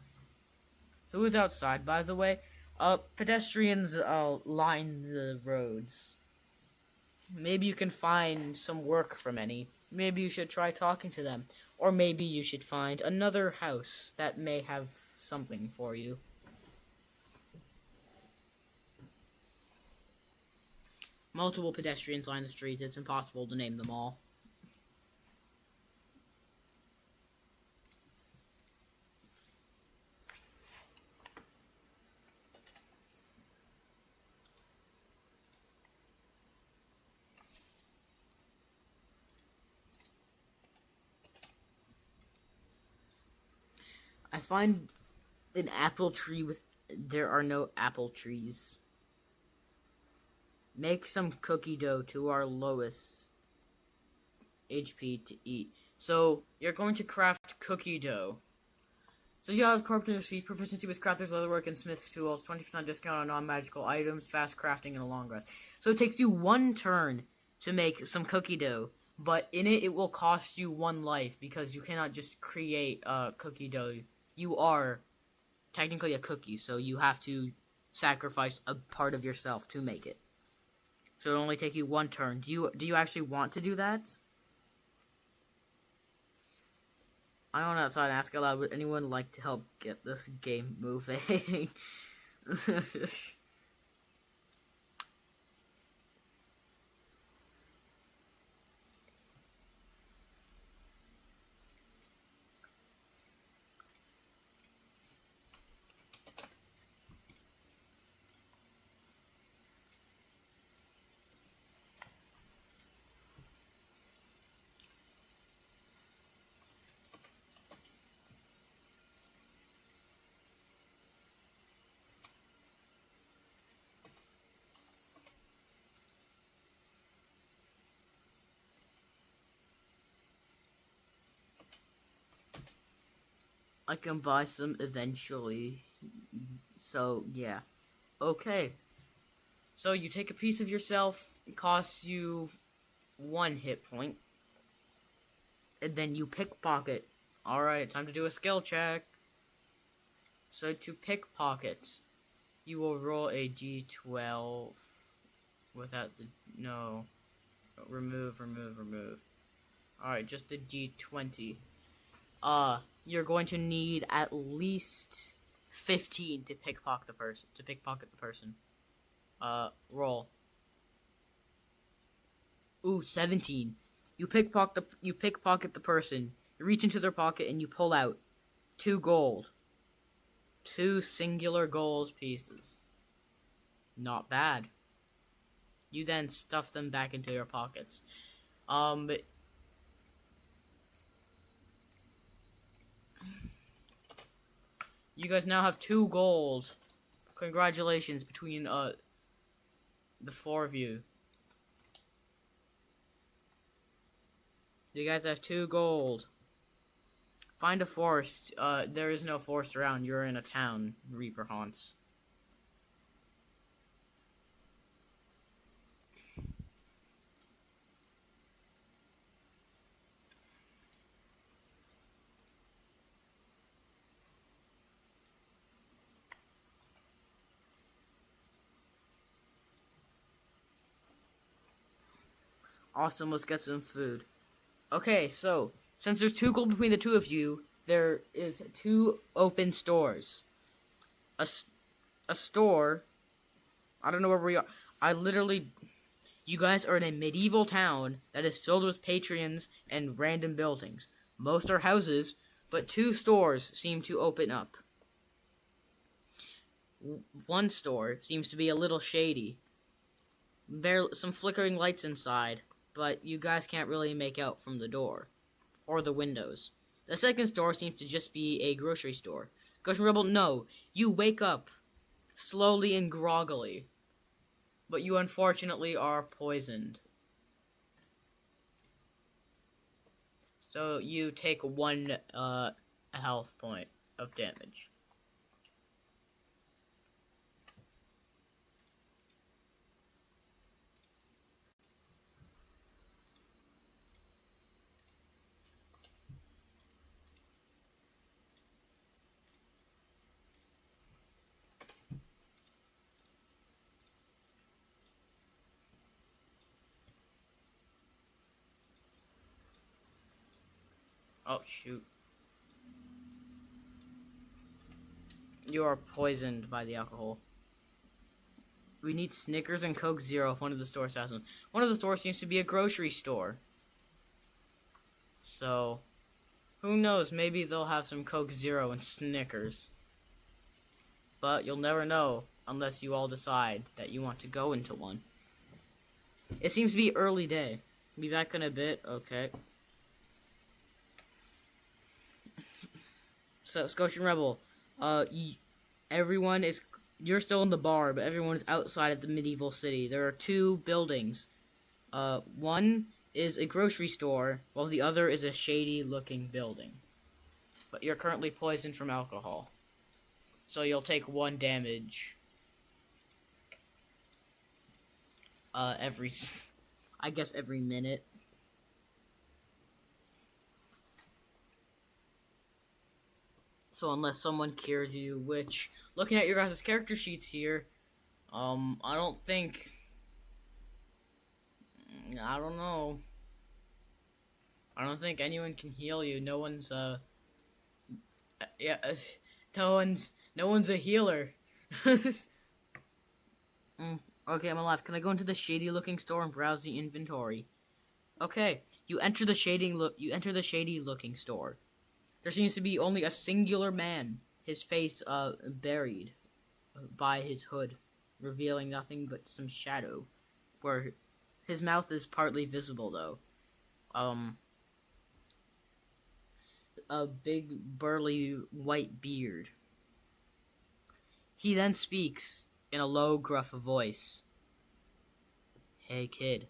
Who is outside, by the way? Pedestrians line the roads. Maybe you can find some work from any. Maybe you should try talking to them. Or maybe you should find another house that may have something for you. Multiple pedestrians line the streets. It's impossible to name them all. I find an apple tree with... There are no apple trees. Make some cookie dough to our lowest HP to eat. So, you're going to craft cookie dough. So you have carpenter's feet, proficiency with crafters, leatherwork, and smith's tools, 20% discount on non-magical items, fast crafting, and a long rest. So it takes you 1 turn to make some cookie dough, but in it will cost you 1 life, because you cannot just create cookie dough. You are technically a cookie, so you have to sacrifice a part of yourself to make it. So it'll only take you 1 turn. Do you actually want to do that? I went outside and asked aloud, would anyone like to help get this game moving? I can buy some eventually. So, yeah. Okay. So, you take a piece of yourself. It costs you 1 hit point. And then you pickpocket. Alright, time to do a skill check. So, to pickpocket, you will roll a d12 without the... No. Remove. Alright, just a d20. You're going to need at least 15 to pickpocket the person. Roll. Ooh, 17. You pickpocket the person. You reach into their pocket and you pull out 2 gold. 2 singular gold pieces. Not bad. You then stuff them back into your pockets. You guys now have 2 gold. Congratulations between the 4 of you. You guys have 2 gold. Find a forest. There is no forest around. You're in a town, Reaper haunts. Awesome, let's get some food. Okay, so Since there's 2 gold between the 2 of you, there is 2 open stores. A store. I don't know where we are. You guys are in a medieval town that is filled with patrons and random buildings. Most are houses, but 2 stores seem to open up. One store seems to be a little shady. Some flickering lights inside, but you guys can't really make out from the door or the windows. The second store seems to just be a grocery store. Goshen Rebel, no. You wake up slowly and groggily, but you unfortunately are poisoned. So you take 1 health point of damage. Oh, shoot. You are poisoned by the alcohol. We need Snickers and Coke Zero if one of the stores has them. One of the stores seems to be a grocery store. So, who knows? Maybe they'll have some Coke Zero and Snickers. But you'll never know unless you all decide that you want to go into one. It seems to be early day. Be back in a bit. Okay. So, Scotian Rebel, you're still in the bar, but everyone is outside of the medieval city. There are 2 buildings. One is a grocery store, while the other is a shady-looking building. But you're currently poisoned from alcohol. So you'll take 1 damage. Every minute. So unless someone cures you, which, looking at your guys' character sheets here, I don't know. I don't think anyone can heal you. No one's, no one's a healer. Okay, I'm alive. Can I go into the shady-looking store and browse the inventory? Okay, you enter the shady-looking store. There seems to be only a singular man, his face buried by his hood, revealing nothing but some shadow, where his mouth is partly visible, though. A big, burly, white beard. He then speaks in a low, gruff voice. Hey, kid.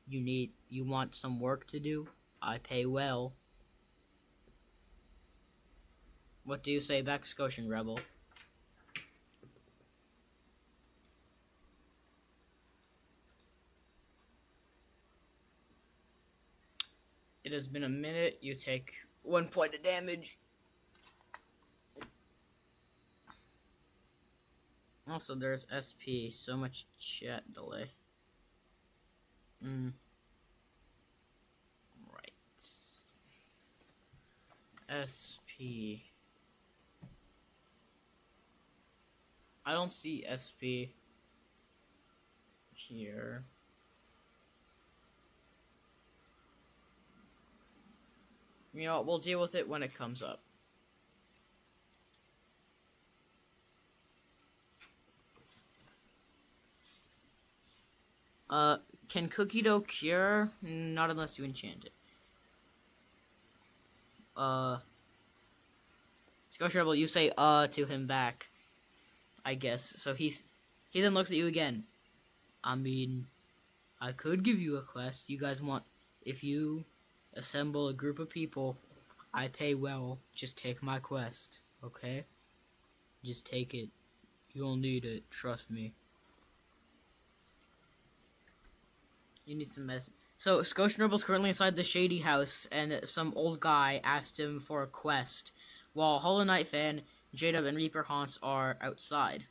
You want some work to do? I pay well. What do you say back, Scotian Rebel? It has been a minute. You take 1 point of damage. Also, there's SP. So much chat delay. Right. SP. I don't see SP here. You know, we'll deal with it when it comes up. Can cookie dough cure? Not unless you enchant it. Scotia Rebel, you say to him back, I guess. So he then looks at you again. I mean, I could give you a quest. You guys want, if you assemble a group of people, I pay well. Just take my quest, okay? Just take it. You'll need it, trust me. You need some medicine. So, Scotian Rebel's currently inside the shady house, and some old guy asked him for a quest, while Hollow Knight Fan, J-Dub, and Reaper Haunts are outside.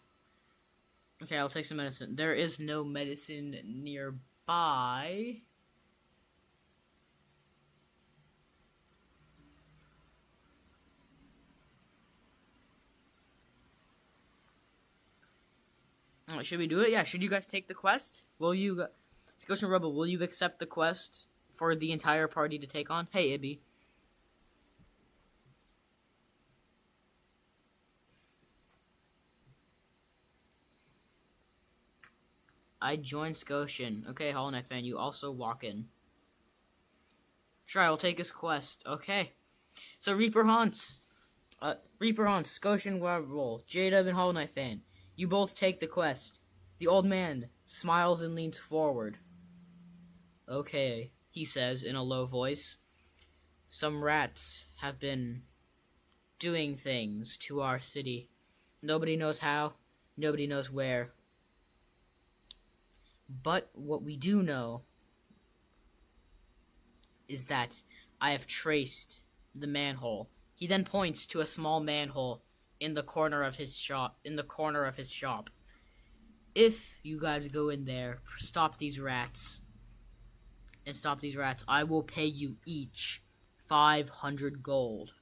Okay, I'll take some medicine. There is no medicine nearby. Should we do it? Yeah. Should you guys take the quest? Will you, Scotian Rebel? Will you accept the quest for the entire party to take on? Hey, Ibby. I joined Scotian. Okay, Hollow Knight fan, you also walk in. Sure, I will take his quest. Okay. So Reaper Haunts, Scotian Rebel, J-Dub, and Hollow Knight fan, you both take the quest. The old man smiles and leans forward. Okay, he says in a low voice. Some rats have been doing things to our city. Nobody knows how, nobody knows where. But what we do know is that I have traced the manhole. He then points to a small manhole in the corner of his shop. If you guys go in there, stop these rats, I will pay you each 500 gold.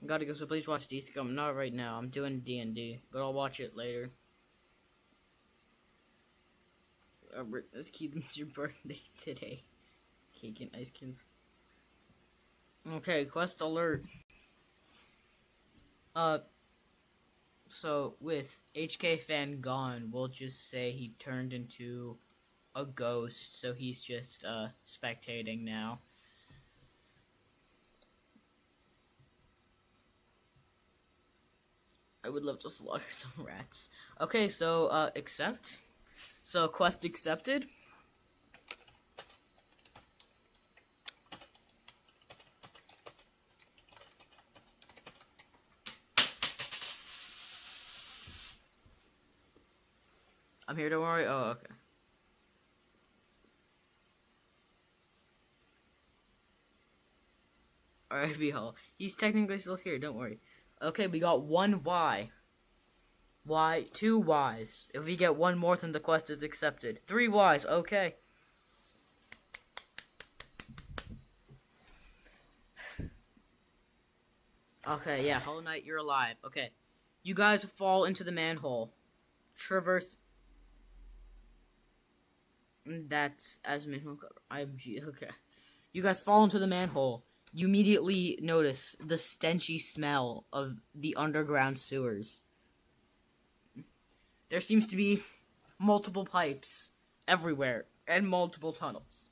Gotta go, so please watch DCOM. Not right now. I'm doing D&D, but I'll watch it later. Let's keep your birthday today. Cake and ice creams. Okay, quest alert. So with HK fan gone, we'll just say he turned into a ghost, so he's just spectating now. I would love to slaughter some rats. Okay, so accept. So quest accepted. I'm here, don't worry. Oh, okay. Alright, Behold. He's technically still here, don't worry. Okay, we got 1 Y. 2 Ys. If we get 1 more, then the quest is accepted. 3 Ys, okay. Okay, yeah, Hollow Knight, you're alive. Okay. You guys fall into the manhole. Traverse. That's as manhole cover. Okay. You guys fall into the manhole. You immediately notice the stenchy smell of the underground sewers. There seems to be multiple pipes everywhere and multiple tunnels.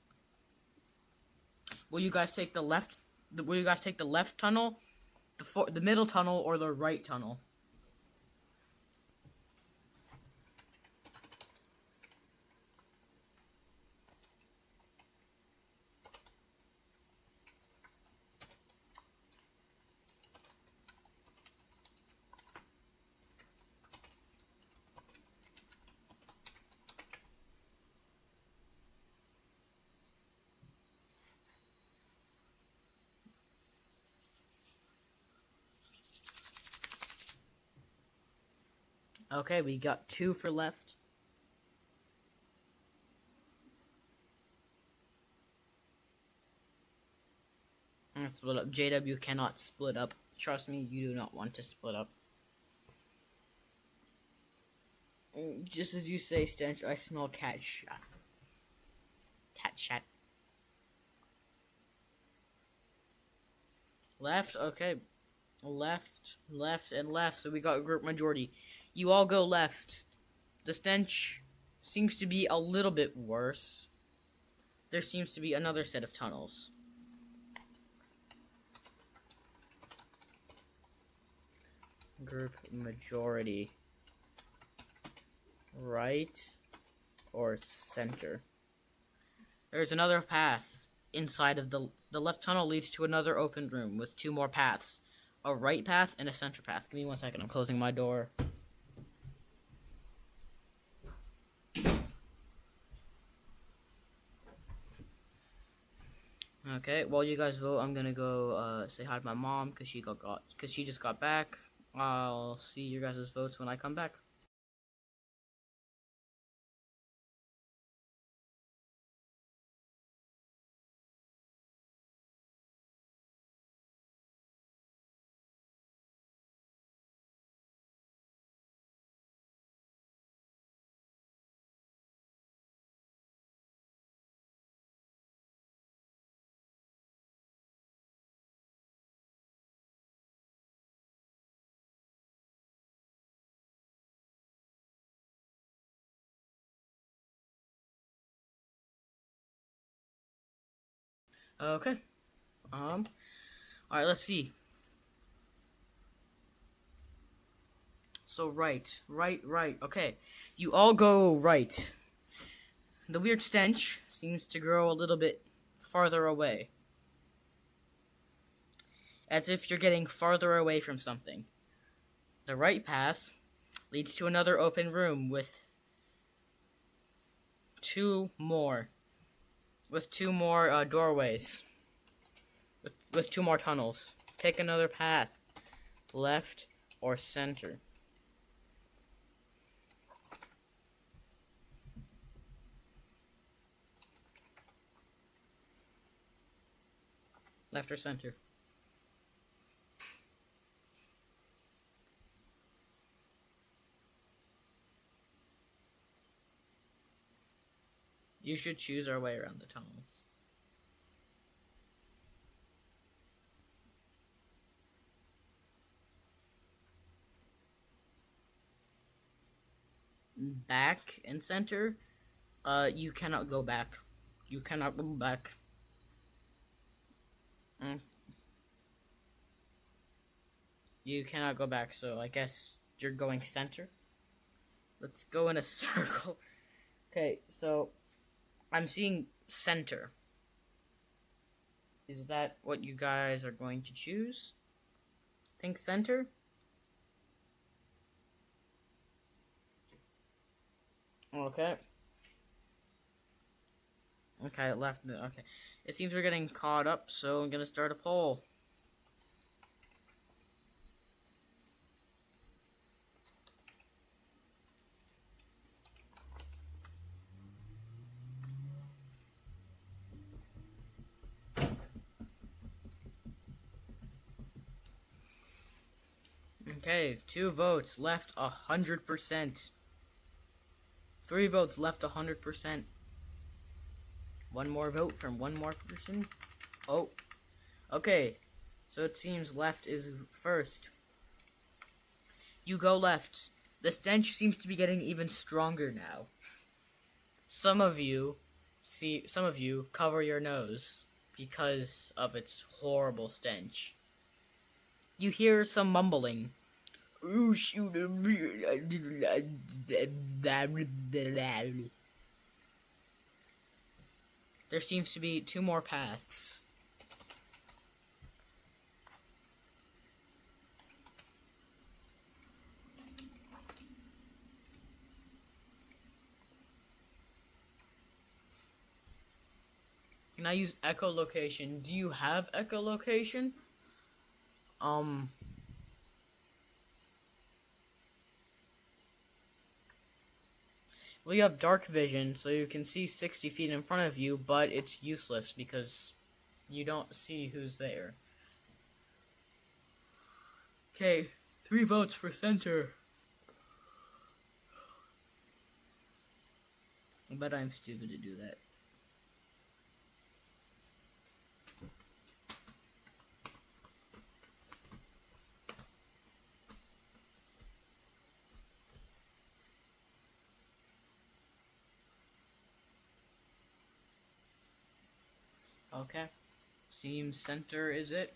Will you guys take the left? Will you guys take the left tunnel, the middle tunnel, or the right tunnel? Okay, we got 2 for left. Split up. JW cannot split up. Trust me, you do not want to split up. Just as you say, Stench, I smell cat shit. Cat shit. Left, okay. Left, and left. So we got group majority. You all go left. The stench seems to be a little bit worse. There seems to be another set of tunnels. Group majority. Right or center? There's another path. inside of the left tunnel leads to another open room with 2 more paths. A right path and a center path. Give me 1 second, I'm closing my door. Okay, while you guys vote, I'm gonna go say hi to my mom because she just got back. I'll see your guys' votes when I come back. Okay. Alright, let's see. So right. Okay. You all go right. The weird stench seems to grow a little bit farther away. As if you're getting farther away from something. The right path leads to another open room with two more doorways. With 2 more tunnels. Pick another path. Left or center. Left or center. You should choose our way around the tunnels. Back and center, you cannot go back. You cannot go back. You cannot go back, so I guess you're going center. Let's go in a circle. Okay, so I'm seeing center. Is that what you guys are going to choose? Think center? Okay. Okay, left. Okay. It seems we're getting caught up, so I'm gonna start a poll. Okay, 2 votes left 100%. 3 votes left 100%. 1 more vote from 1 more person. Oh, okay. So it seems left is first. You go left. The stench seems to be getting even stronger now. Some of you cover your nose because of its horrible stench. You hear some mumbling. There seems to be 2 more paths. Can I use echolocation? Do you have echolocation? Well, you have dark vision, so you can see 60 feet in front of you, but it's useless because you don't see who's there. Okay, 3 votes for center. I bet I'm stupid to do that. Okay. Seems center is it.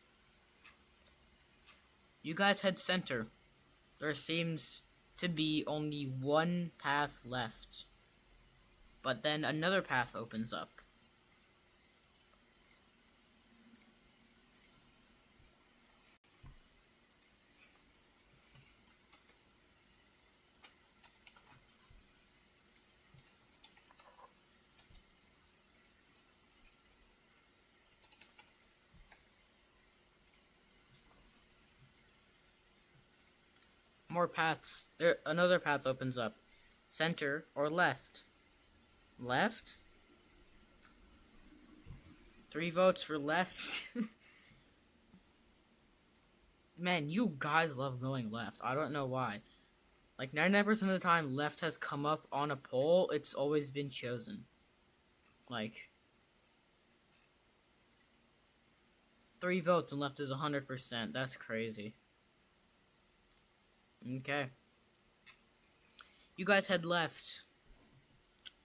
You guys had center. There seems to be only 1 path left. But then another path opens up. More paths. There, another path opens up. Center or left? Left? 3 votes for left. Man, you guys love going left. I don't know why. Like, 99% of the time left has come up on a poll, it's always been chosen. Like, 3 votes and left is 100%. That's crazy. Okay. You guys head left.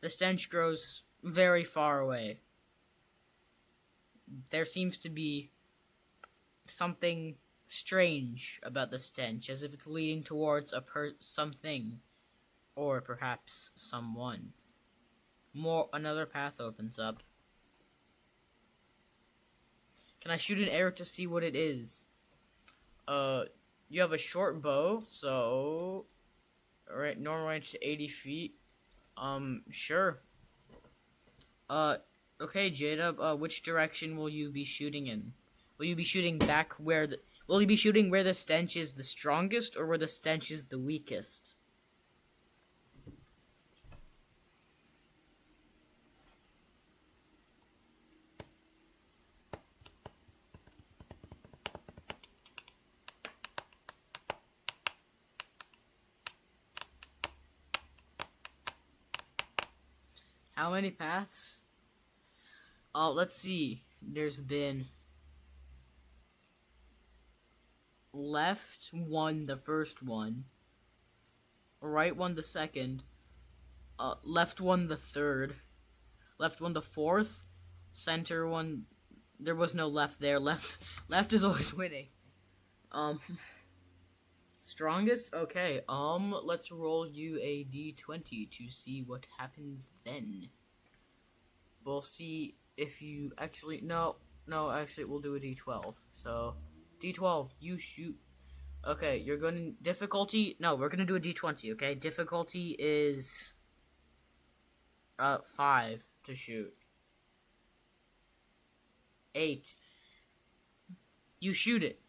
The stench grows very far away. There seems to be something strange about the stench, as if it's leading towards something, or perhaps someone. Another path opens up. Can I shoot an arrow to see what it is? You have a short bow, so alright, normal range to 80 feet. Sure. Okay, J-Dub, which direction will you be shooting in? Will you be shooting back will you be shooting where the stench is the strongest, or where the stench is the weakest? How many paths? Let's see. There's been left one, the first one. Right one, the second. Left one, the third. Left one, the fourth. Center one. There was no left there. Left is always winning. Strongest? Okay. Let's roll you a d20 to see what happens then. We'll see if you actually actually we'll do a d12. So d12, you shoot. Okay, you're going difficulty. No, we're gonna do a d20. Okay, difficulty is 5 to shoot. 8. You shoot it.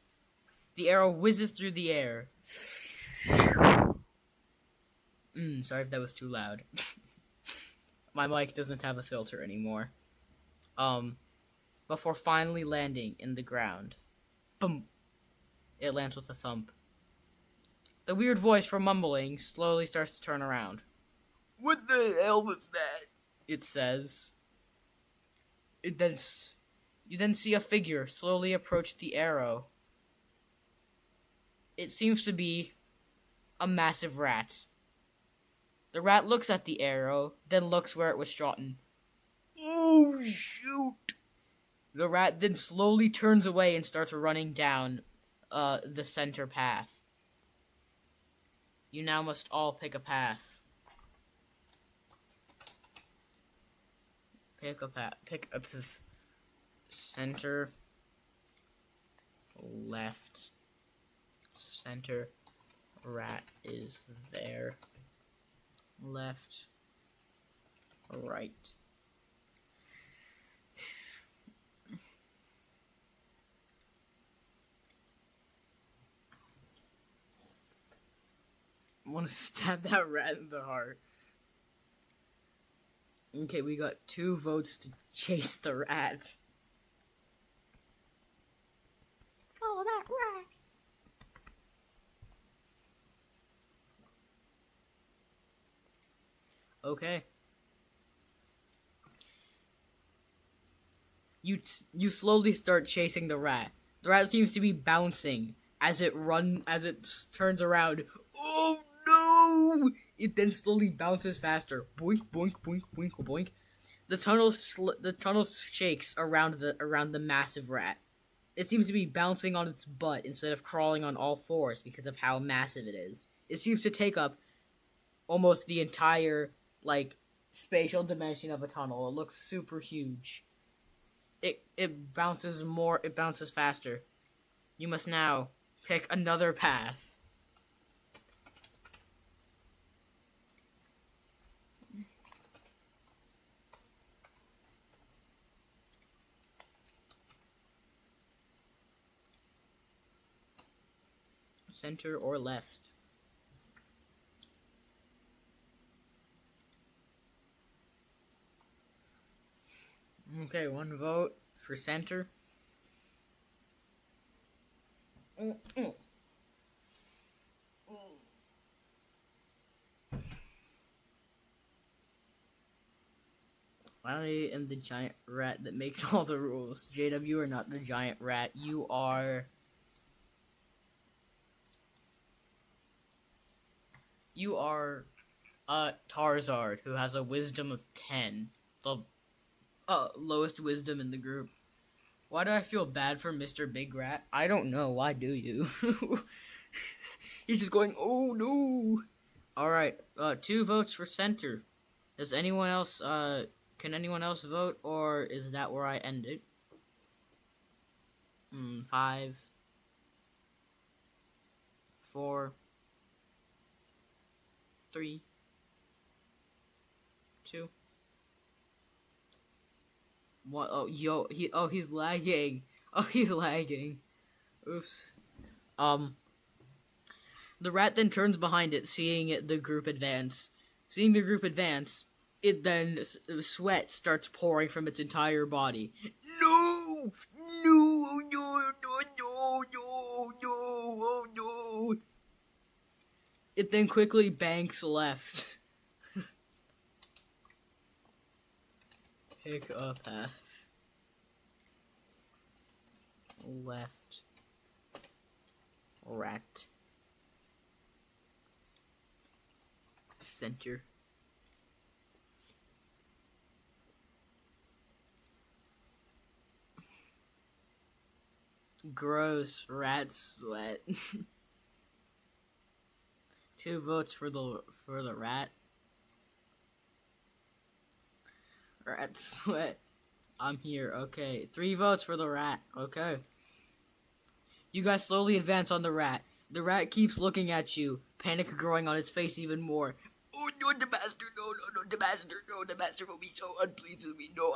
The arrow whizzes through the air. Sorry if that was too loud. My mic doesn't have a filter anymore. Before finally landing in the ground. Boom. It lands with a thump. The weird voice from mumbling slowly starts to turn around. What the hell was that? It says. You then see a figure slowly approach the arrow. It seems to be a massive rat. The rat looks at the arrow, then looks where it was shot. Oh, shoot! The rat then slowly turns away and starts running down the center path. You now must all pick a path. Pick a path. Center. Left. Center. Rat is there. Left. Right. I want to stab that rat in the heart. Okay, we got 2 votes to chase the rat. Follow that rat. Okay. You slowly start chasing the rat. The rat seems to be bouncing as it turns around. Oh no! It then slowly bounces faster. Boink, boink, boink, boink, boink. The tunnel shakes around the massive rat. It seems to be bouncing on its butt instead of crawling on all fours because of how massive it is. It seems to take up almost the entire spatial dimension of a tunnel. It looks super huge. It bounces faster. You must now pick another path. Center or left? Okay, 1 vote for center. I am the giant rat that makes all the rules. JW, you are not the giant rat. You are... Tarzard, who has a wisdom of 10. The lowest wisdom in the group. Why do I feel bad for Mr. Big Rat? I don't know. Why do you? He's just going, oh no. Alright, 2 votes for center. Does anyone else, can anyone else vote, or is that where I end it? 5, 4, 3, 2, 1. Oh, he's lagging. Oh, he's lagging. Oops. The rat then turns behind it, seeing the group advance. Seeing the group advance, it then sweat starts pouring from its entire body. No! No! No! No! No! No! No! Oh no! It then quickly banks left. Pick a path. Left. Rat. Center. Gross. Rat sweat. 2 votes for the rat. Rat sweat. I'm here. Okay. 3 votes for the rat. Okay. You guys slowly advance on the rat. The rat keeps looking at you, panic growing on its face even more. Oh no, the master! No, no, no, the master! No, the master will be so unpleased with me. No,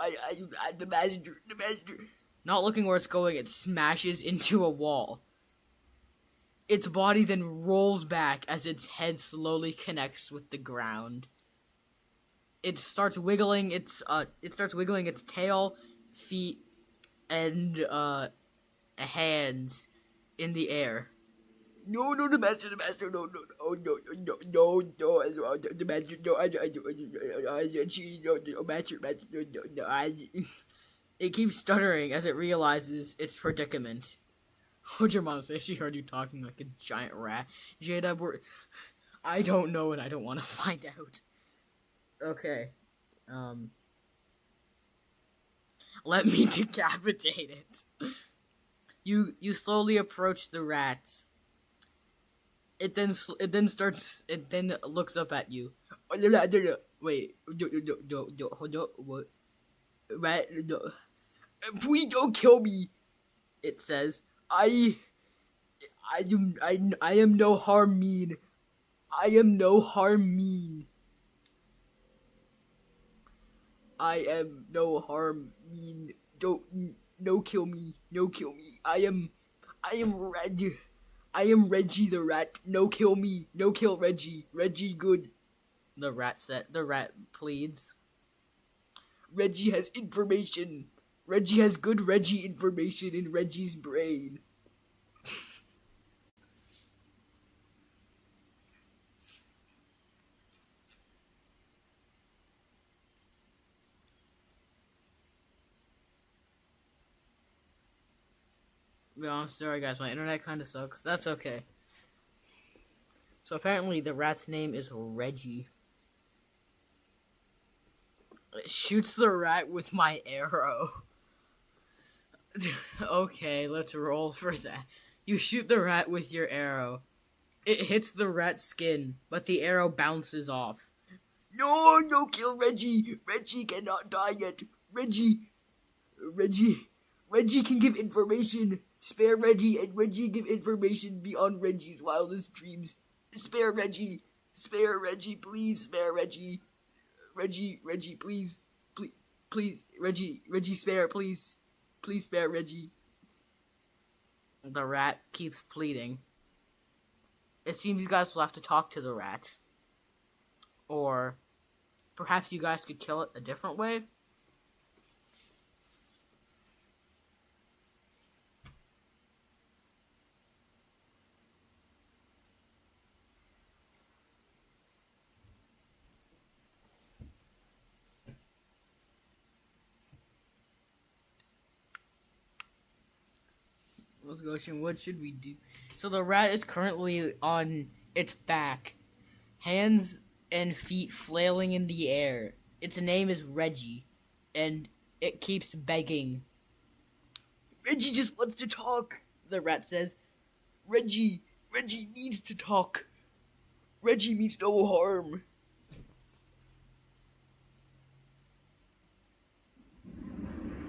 the master, the master. Not looking where it's going, it smashes into a wall. Its body then rolls back as its head slowly connects with the ground. It starts wiggling its tail, feet, and hands in the air. No, no, the master, no, no, oh, no, no, no, no, the master, no, master, no. It keeps stuttering as it realizes its predicament. What'd your mom say? She heard you talking like a giant rat. Jada, I don't know and I don't want to find out. Okay. Let me decapitate it. You slowly approach the rat. It then looks up at you. Wait, no, what? Rat, no. Please don't kill me. It says, I am no harm mean. I am no harm mean. I am no harm mean. No kill me. No kill me. I am Reggie. I am Reggie the rat. No kill me. No kill Reggie. Reggie good. The rat pleads. Reggie has information. Reggie has good Reggie information in Reggie's brain. No, I'm sorry guys, my internet kinda sucks. That's okay. So apparently the rat's name is Reggie. It shoots the rat with my arrow. Okay, let's roll for that. You shoot the rat with your arrow. It hits the rat's skin, but the arrow bounces off. No, no kill Reggie! Reggie cannot die yet. Reggie can give information. Spare Reggie, and Reggie give information beyond Reggie's wildest dreams. Spare Reggie, please spare Reggie. Reggie, please, Reggie, spare, please spare Reggie. The rat keeps pleading. It seems you guys will have to talk to the rat. Or perhaps you guys could kill it a different way? Question, what should we do? So the rat is currently on its back, hands and feet flailing in the air. Its name is Reggie, and it keeps begging. Reggie just wants to talk, the rat says. Reggie needs to talk. Reggie means no harm.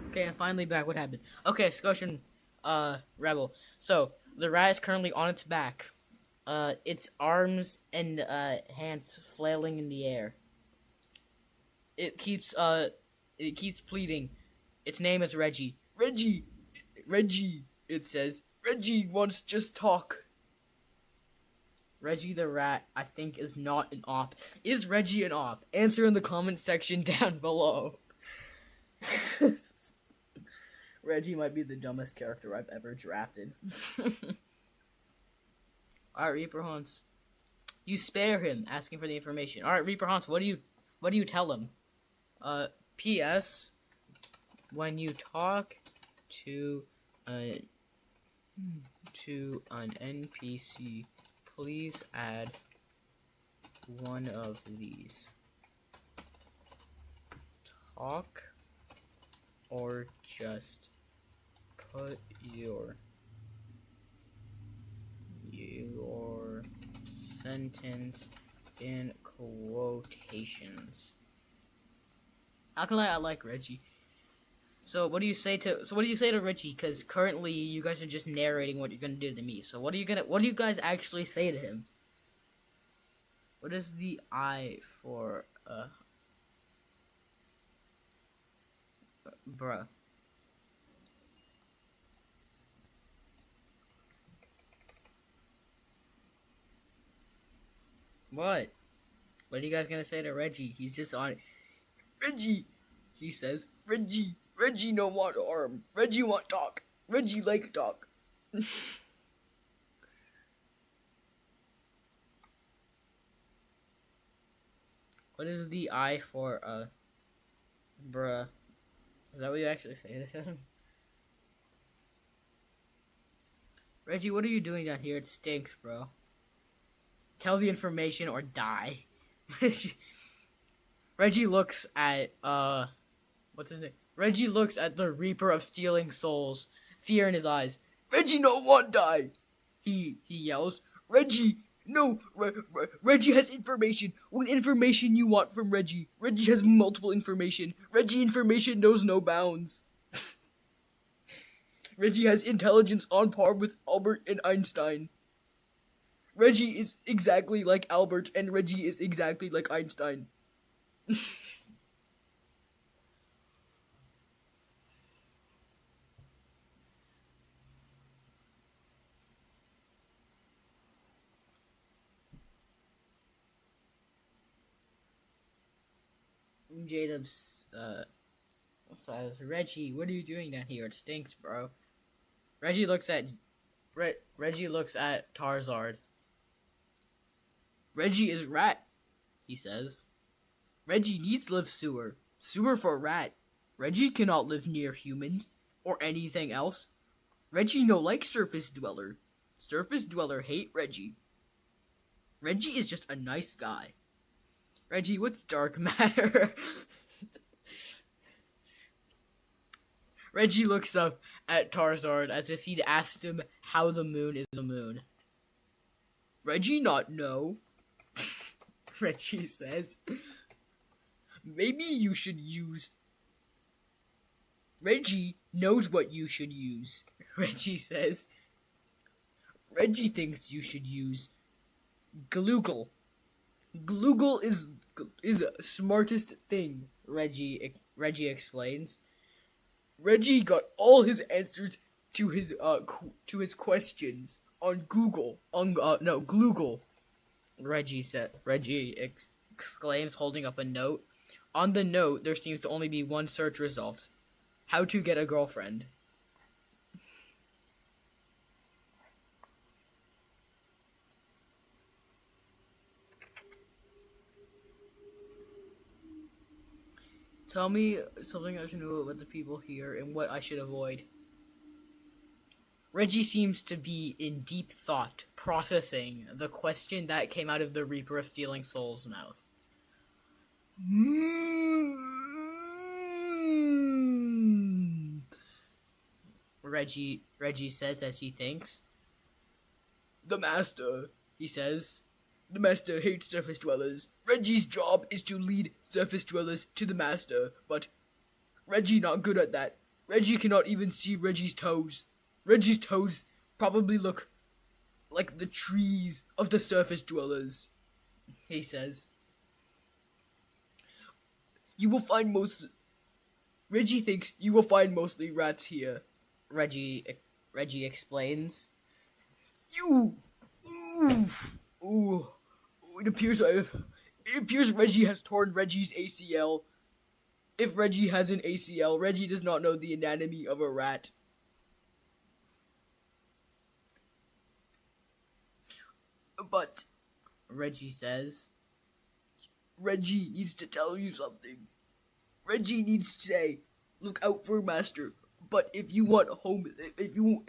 Okay, I'm finally back. What happened? Okay, Scotian, Rebel. So, the rat is currently on its back. Its arms and, hands flailing in the air. It keeps pleading. Its name is Reggie. Reggie, it says. Reggie wants to just talk. Reggie the rat, I think, is not an op. Is Reggie an op? Answer in the comment section down below. Reggie might be the dumbest character I've ever drafted. Alright, Reaper Hans. You spare him asking for the information. Alright, Reaper Hans, what do you tell him? P.S. When you talk to an NPC, please add one of these. Talk or just put your sentence in quotations. How can I like Reggie? So what do you say to Reggie? Because currently you guys are just narrating what you're gonna do to me. So what do you guys actually say to him? What is the I for bruh? What? What are you guys gonna say to Reggie? He's just on it. Reggie, he says. Reggie no want arm. Reggie want talk. Reggie like talk. What is the I for bruh? Is that what you actually say to him? Reggie, what are you doing down here? It stinks, bro. Tell the information or die. Reggie looks at, what's his name? Reggie looks at the Reaper of Stealing Souls, fear in his eyes. Reggie no want die! He yells. Reggie, no, Reggie has information. What information you want from Reggie? Reggie has multiple information. Reggie information knows no bounds. Reggie has intelligence on par with Albert and Einstein. Reggie is exactly like Albert, and Reggie is exactly like Einstein. Jacob's, says, Reggie, what are you doing down here? It stinks, bro. Reggie looks at Tarzard. Reggie is rat, he says. Reggie needs live sewer. Sewer for rat. Reggie cannot live near humans or anything else. Reggie no like surface dweller. Surface dweller hate Reggie. Reggie is just a nice guy. Reggie, what's dark matter? Reggie looks up at Tarzard as if he'd asked him how the moon is the moon. Reggie not know. Reggie says. Maybe you should use... Reggie knows what you should use. Reggie says. Reggie thinks you should use Gloogle. Gloogle is the smartest thing, Reggie explains. Reggie got all his answers to his questions on Google. Gloogle. Reggie exclaims, holding up a note. On the note, there seems to only be one search result. How to get a girlfriend. Tell me something I should know about the people here and what I should avoid. Reggie seems to be in deep thought, processing the question that came out of the Reaper of Stealing Souls' mouth. Reggie says as he thinks. The Master, he says. The Master hates surface dwellers. Reggie's job is to lead surface dwellers to the Master, but Reggie not good at that. Reggie cannot even see Reggie's toes. Reggie's toes probably look like the trees of the surface dwellers, he says. You will find Reggie thinks you will find mostly rats here. Reggie explains. It appears Reggie has torn Reggie's ACL. If Reggie has an ACL, Reggie does not know the anatomy of a rat. But, Reggie says, Reggie needs to tell you something. Reggie needs to say, look out for Master. But if you want home, if you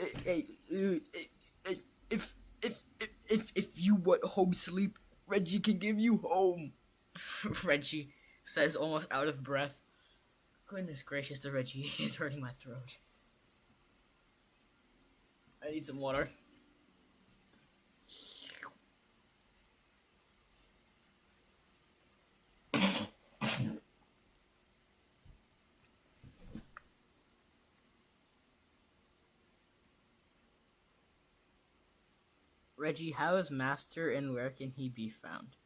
want home sleep, Reggie can give you home. Reggie says, almost out of breath. Goodness gracious, the Reggie is hurting my throat. I need some water. Reggie, how is Master and where can he be found?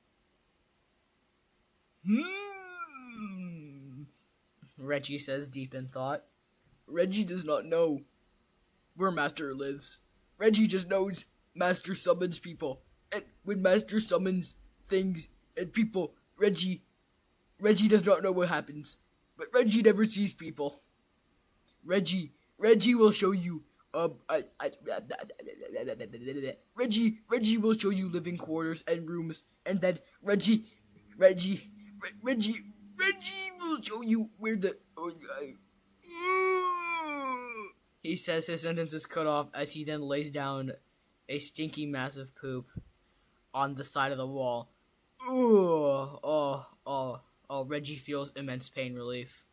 Reggie says deep in thought. Reggie does not know where Master lives. Reggie just knows Master summons people. And when Master summons things and people, Reggie does not know what happens. But Reggie never sees people. Reggie will show you Reggie will show you living quarters and rooms, and then Reggie will show you where the he says his sentence is cut off as he then lays down a stinky massive poop on the side of the wall. Reggie feels immense pain relief.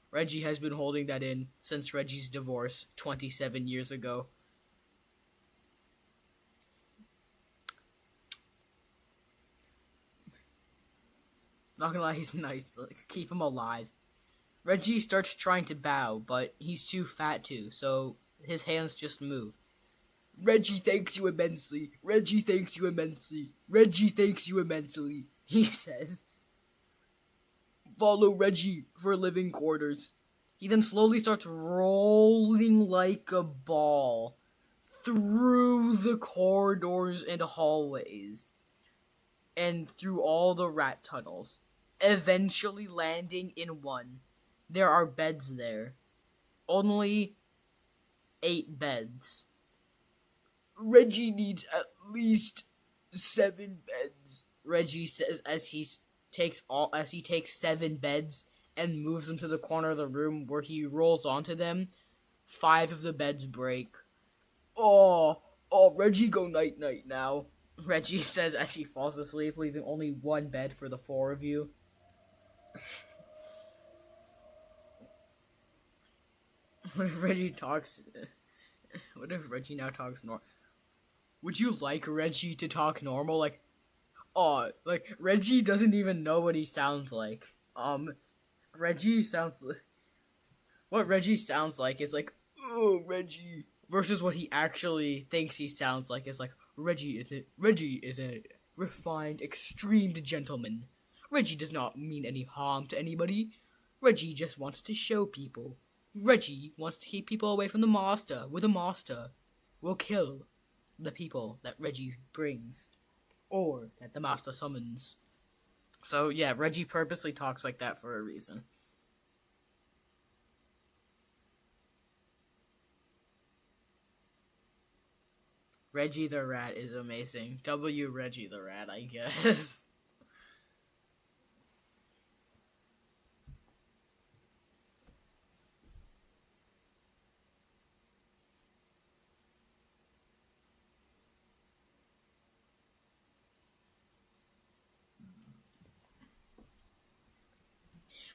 Reggie has been holding that in since Reggie's divorce 27 years ago. Not gonna lie, he's nice. Keep him alive. Reggie starts trying to bow, but he's too fat to, so his hands just move. Reggie thanks you immensely. Reggie thanks you immensely. Reggie thanks you immensely, he says. Follow Reggie for living quarters. He then slowly starts rolling like a ball through the corridors and hallways and through all the rat tunnels, eventually landing in one. There are beds there. Only 8 beds. Reggie needs at least 7 beds, Reggie says as he takes 7 beds and moves them to the corner of the room where he rolls onto them. 5 of the beds break. Reggie go night night now, Reggie says as he falls asleep, leaving only 1 bed for the 4 of you. What if Reggie now talks normal? Would you like Reggie to talk normal? Reggie doesn't even know what he sounds like. What Reggie sounds like is like, oh, Reggie, versus what he actually thinks he sounds like is like, Reggie is a refined, extreme gentleman. Reggie does not mean any harm to anybody. Reggie just wants to show people. Reggie wants to keep people away from the Master, where the Master will kill the people that Reggie brings, or that the Master summons. So yeah, Reggie purposely talks like that for a reason. Reggie the Rat is amazing. W Reggie the Rat, I guess.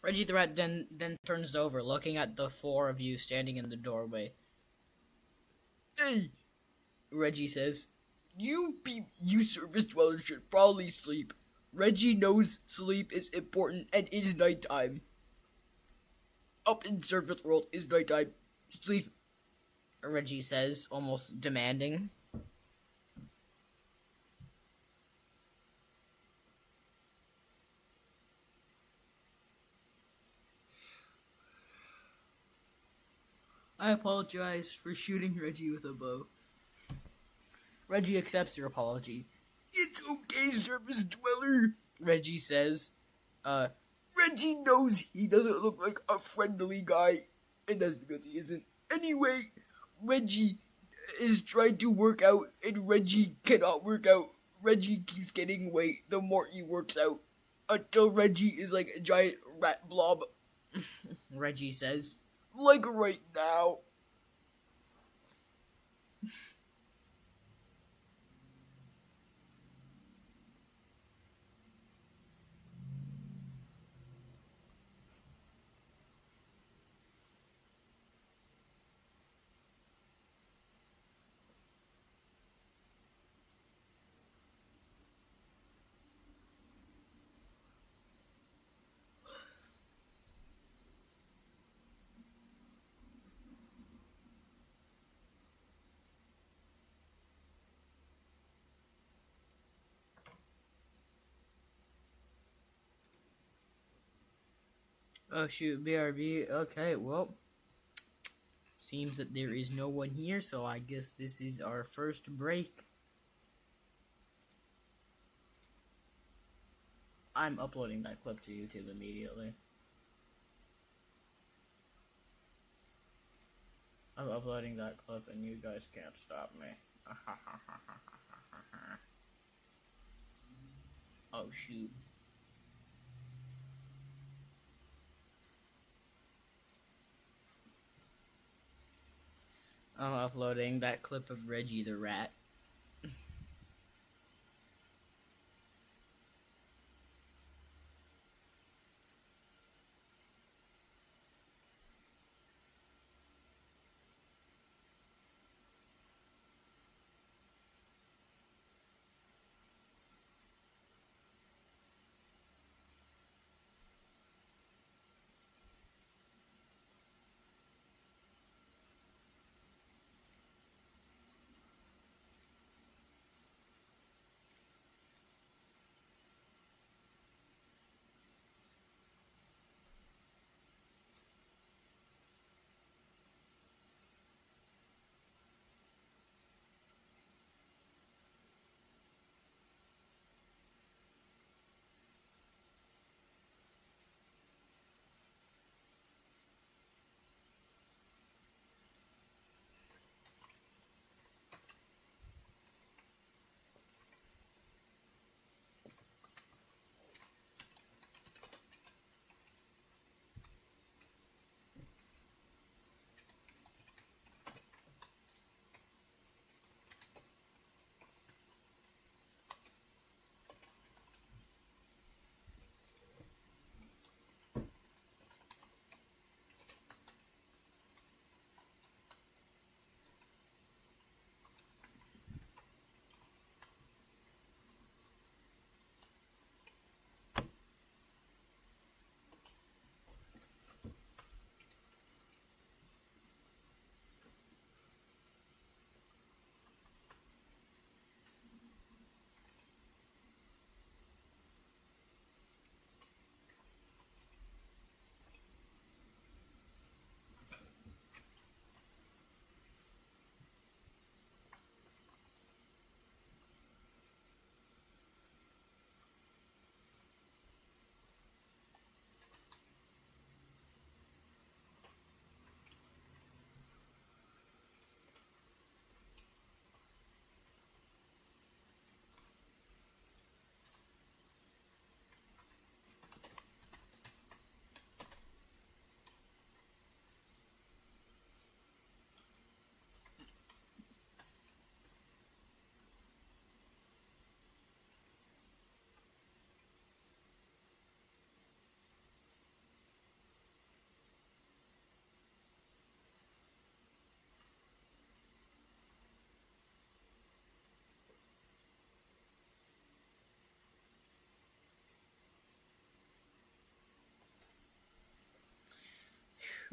Reggie the rat then turns over, looking at the four of you standing in the doorway. Hey, Reggie says, you surface dwellers should probably sleep. Reggie knows sleep is important and it's nighttime. Up in surface world is nighttime. Sleep, Reggie says, almost demanding. I apologize for shooting Reggie with a bow. Reggie accepts your apology. It's okay, surface dweller, Reggie says. Reggie knows he doesn't look like a friendly guy, and that's because he isn't. Anyway, Reggie is trying to work out, and Reggie cannot work out. Reggie keeps getting weight the more he works out, until Reggie is like a giant rat blob, Reggie says. Like right now. Oh shoot, BRB. Okay, well, seems that there is no one here, so I guess this is our first break. I'm uploading that clip to YouTube immediately. I'm uploading that clip and you guys can't stop me. Oh shoot. I'm uploading that clip of Reggie the rat.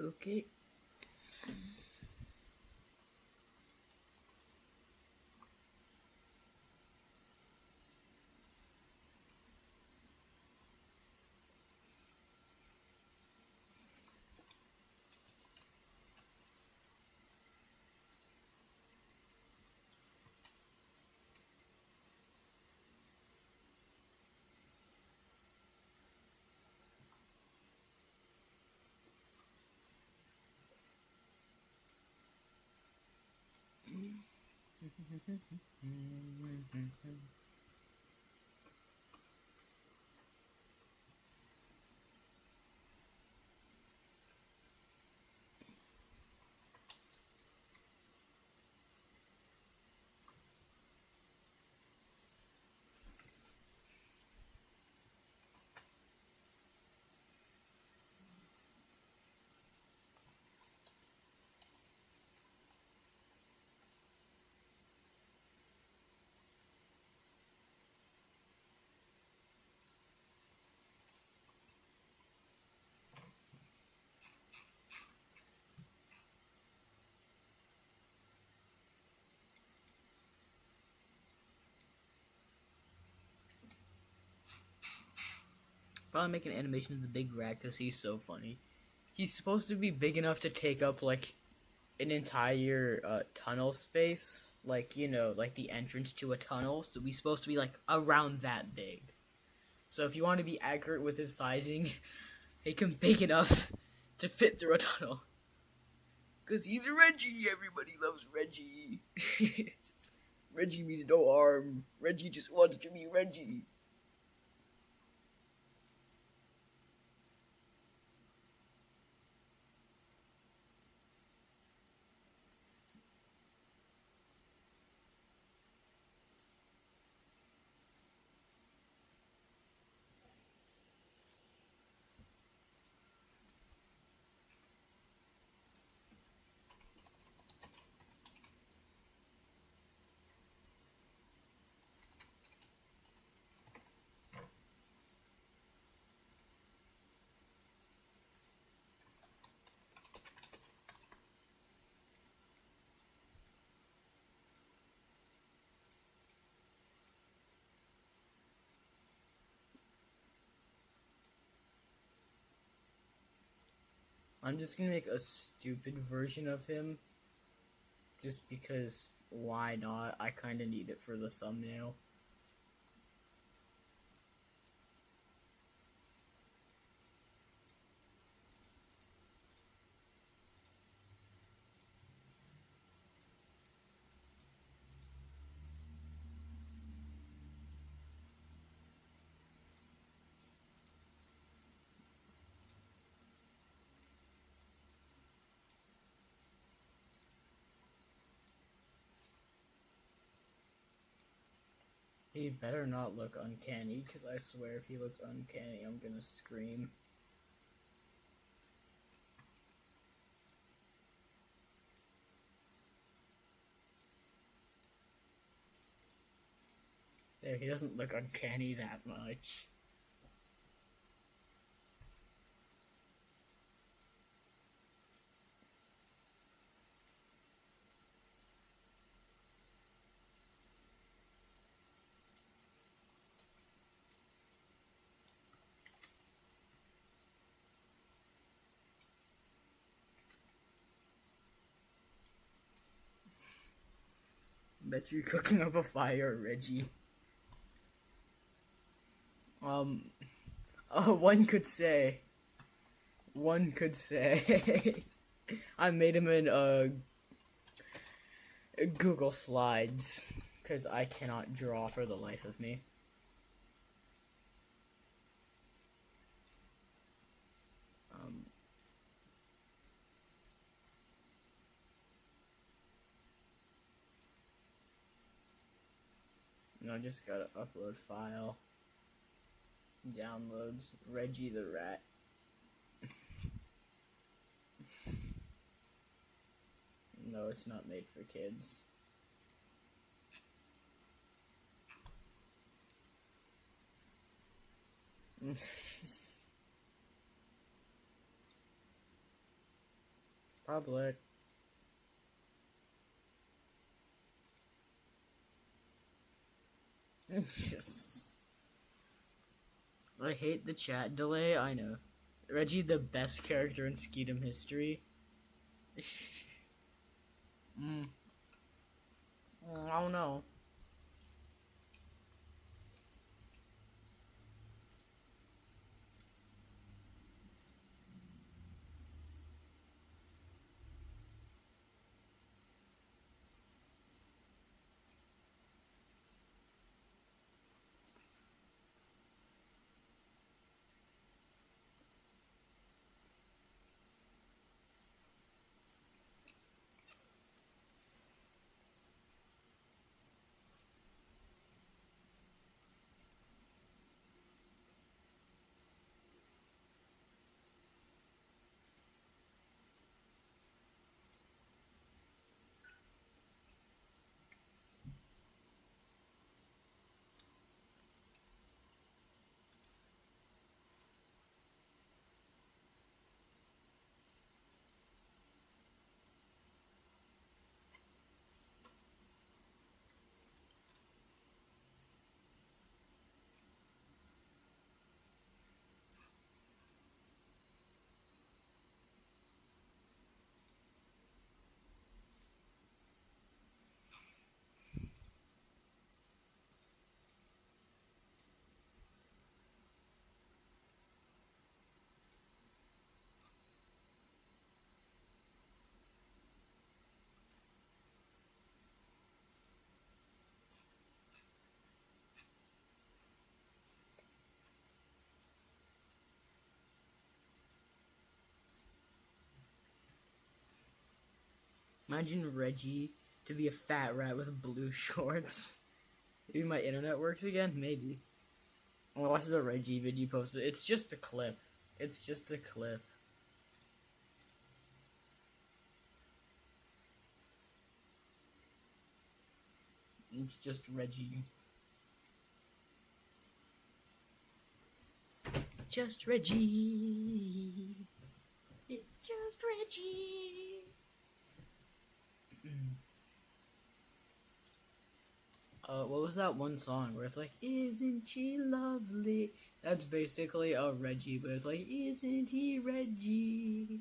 Okay. Probably make an animation of the big rat because he's so funny. He's supposed to be big enough to take up like an entire tunnel space, like like the entrance to a tunnel. So he's supposed to be like around that big. So if you want to be accurate with his sizing, make him big enough to fit through a tunnel. Cause he's Reggie. Everybody loves Reggie. Reggie means no harm. Reggie just wants to be Reggie. I'm just gonna make a stupid version of him. Just because, why not? I kinda need it for the thumbnail. He better not look uncanny, because I swear if he looks uncanny, I'm gonna scream. There, he doesn't look uncanny that much. Bet you're cooking up a fire, Reggie. One could say. I made him in Google Slides because I cannot draw for the life of me. I just gotta upload file. Downloads Reggie the Rat. No, it's not made for kids. public. I hate the chat delay, I know. Reggie, the best character in Skeedom history. I don't know. Imagine Reggie to be a fat rat with blue shorts. Maybe my internet works again? Maybe. I watched the Reggie video posted. It's just a clip. It's just a clip. It's just Reggie. Just Reggie. It's just Reggie. What was that one song where it's like, isn't she lovely? That's basically a Reggie, but it's like, isn't he Reggie?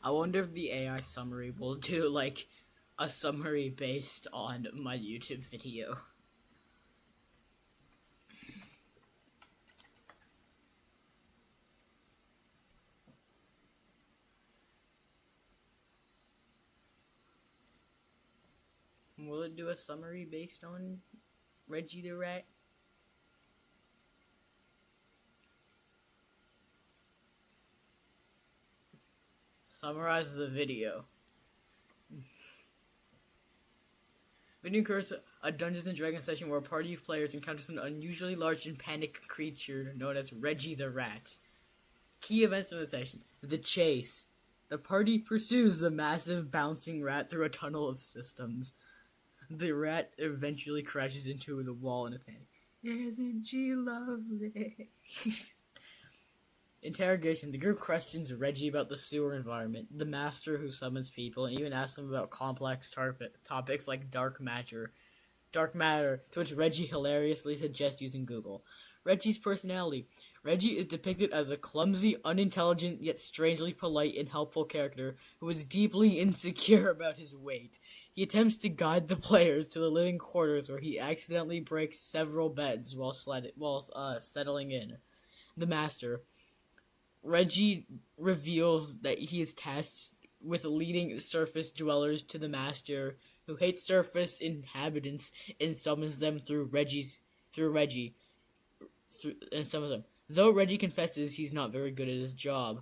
I wonder if the AI summary will do, like, a summary based on my YouTube video. Will it do a summary based on Reggie the Rat? Summarize the video. Video occurs a Dungeons and Dragons session where a party of players encounters an unusually large and panicked creature known as Reggie the Rat. Key events of the session: the chase. The party pursues the massive bouncing rat through a tunnel of systems. The rat eventually crashes into the wall in a panic. Isn't she lovely? Interrogation. The group questions Reggie about the sewer environment, the master who summons people, and even asks them about complex topics like dark matter, to which Reggie hilariously suggests using Google. Reggie's personality. Reggie is depicted as a clumsy, unintelligent, yet strangely polite and helpful character who is deeply insecure about his weight. He attempts to guide the players to the living quarters where he accidentally breaks several beds while settling in. The master. Reggie reveals that he is tasked with leading surface dwellers to the master, who hates surface inhabitants and summons them through Reggie, and summons them. Though Reggie confesses he's not very good at his job.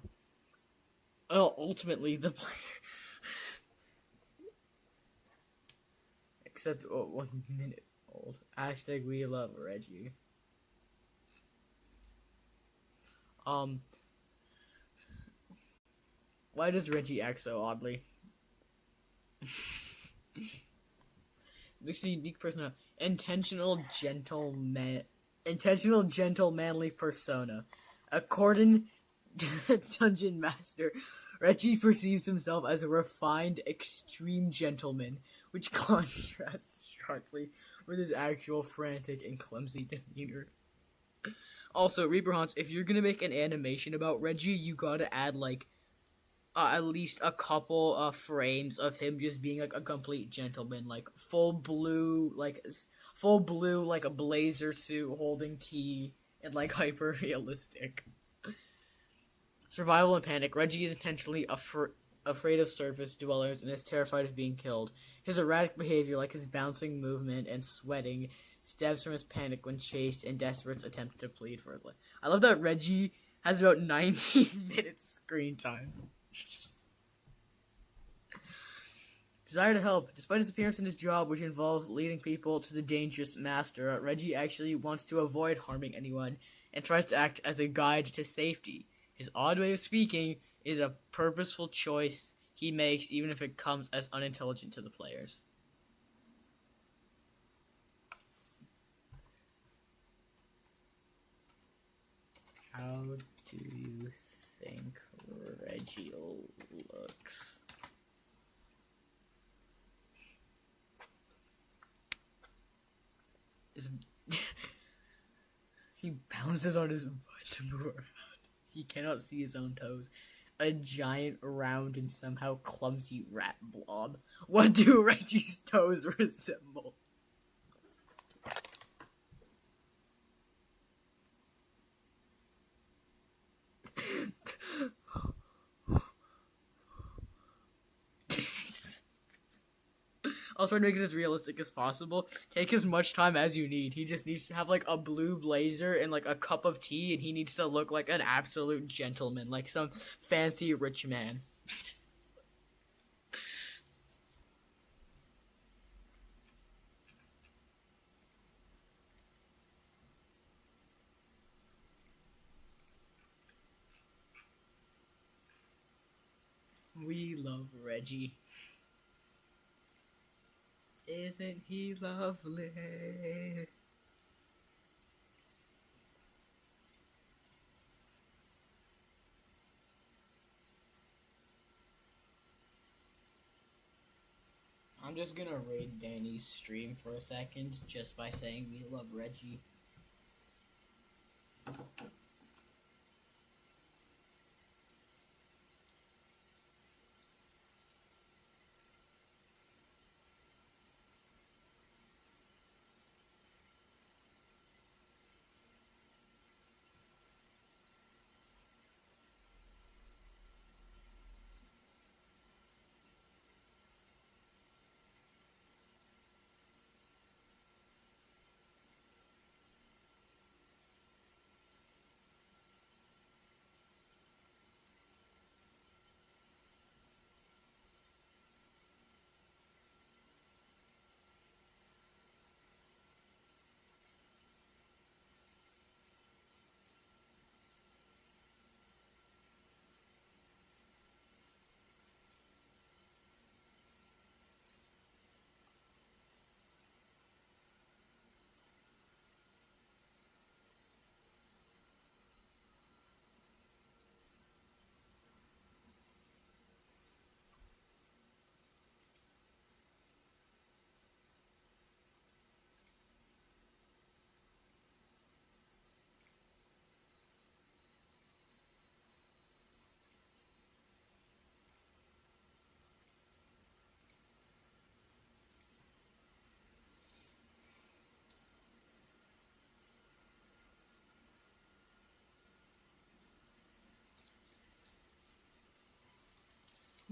Ultimately, the player... Except 1 minute old. Hashtag we love Reggie. Why does Reggie act so oddly? Makes a unique personality. Intentional, gentle, manly persona. According to the Dungeon Master, Reggie perceives himself as a refined, extreme gentleman, which contrasts sharply with his actual frantic and clumsy demeanor. Also, Reaper Haunts, if you're gonna make an animation about Reggie, you gotta add, like, at least a couple of frames of him just being like a complete gentleman, like full blue, like a blazer suit, holding tea, and like hyper realistic. Survival and panic. Reggie is intentionally afraid of surface dwellers and is terrified of being killed. His erratic behavior, like his bouncing movement and sweating, stems from his panic when chased and desperate attempt to plead for it. I love that Reggie has about 19 minutes screen time. Desire to help. Despite his appearance in his job, which involves leading people to the dangerous master, Reggie actually wants to avoid harming anyone and tries to act as a guide to safety. His odd way of speaking is a purposeful choice he makes, even if it comes as unintelligent to the players. How do you think Reggie looks? He bounces on his butt to move around. He cannot see his own toes. A giant, round, and somehow clumsy rat blob. What do Reggie's toes resemble? I'll try to make it as realistic as possible. Take as much time as you need. He just needs to have like a blue blazer and like a cup of tea, and he needs to look like an absolute gentleman, like some fancy rich man. We love Reggie. Isn't he lovely? I'm just gonna raid Danny's stream for a second just by saying we love Reggie.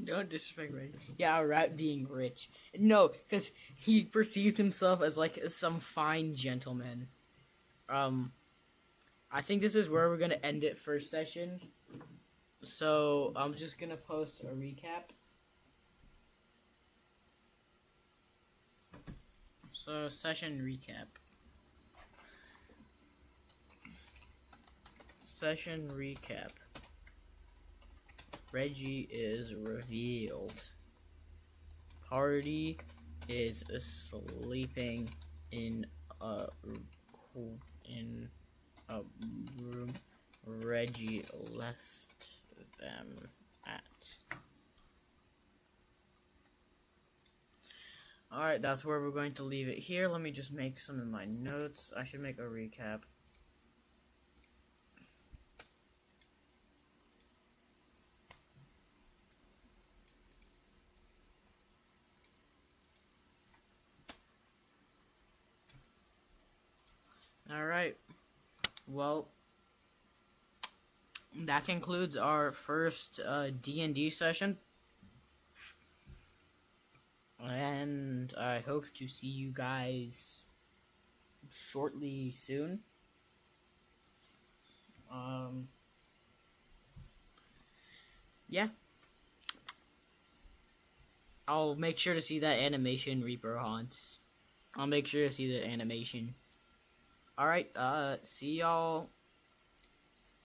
Don't disrespect Reggie. Yeah, a rat being rich. No, because he perceives himself as like some fine gentleman. I think this is where we're gonna end it for session. So I'm just gonna post a recap. So session recap. Session recap. Reggie is revealed. Party is sleeping in a room Reggie left them at. Alright, that's where we're going to leave it here. Let me just make some of my notes. I should make a recap. Alright, well, that concludes our first D&D session. And I hope to see you guys shortly soon. Yeah. I'll make sure to see that animation, Reaper Haunts. I'll make sure to see the animation. Alright, see y'all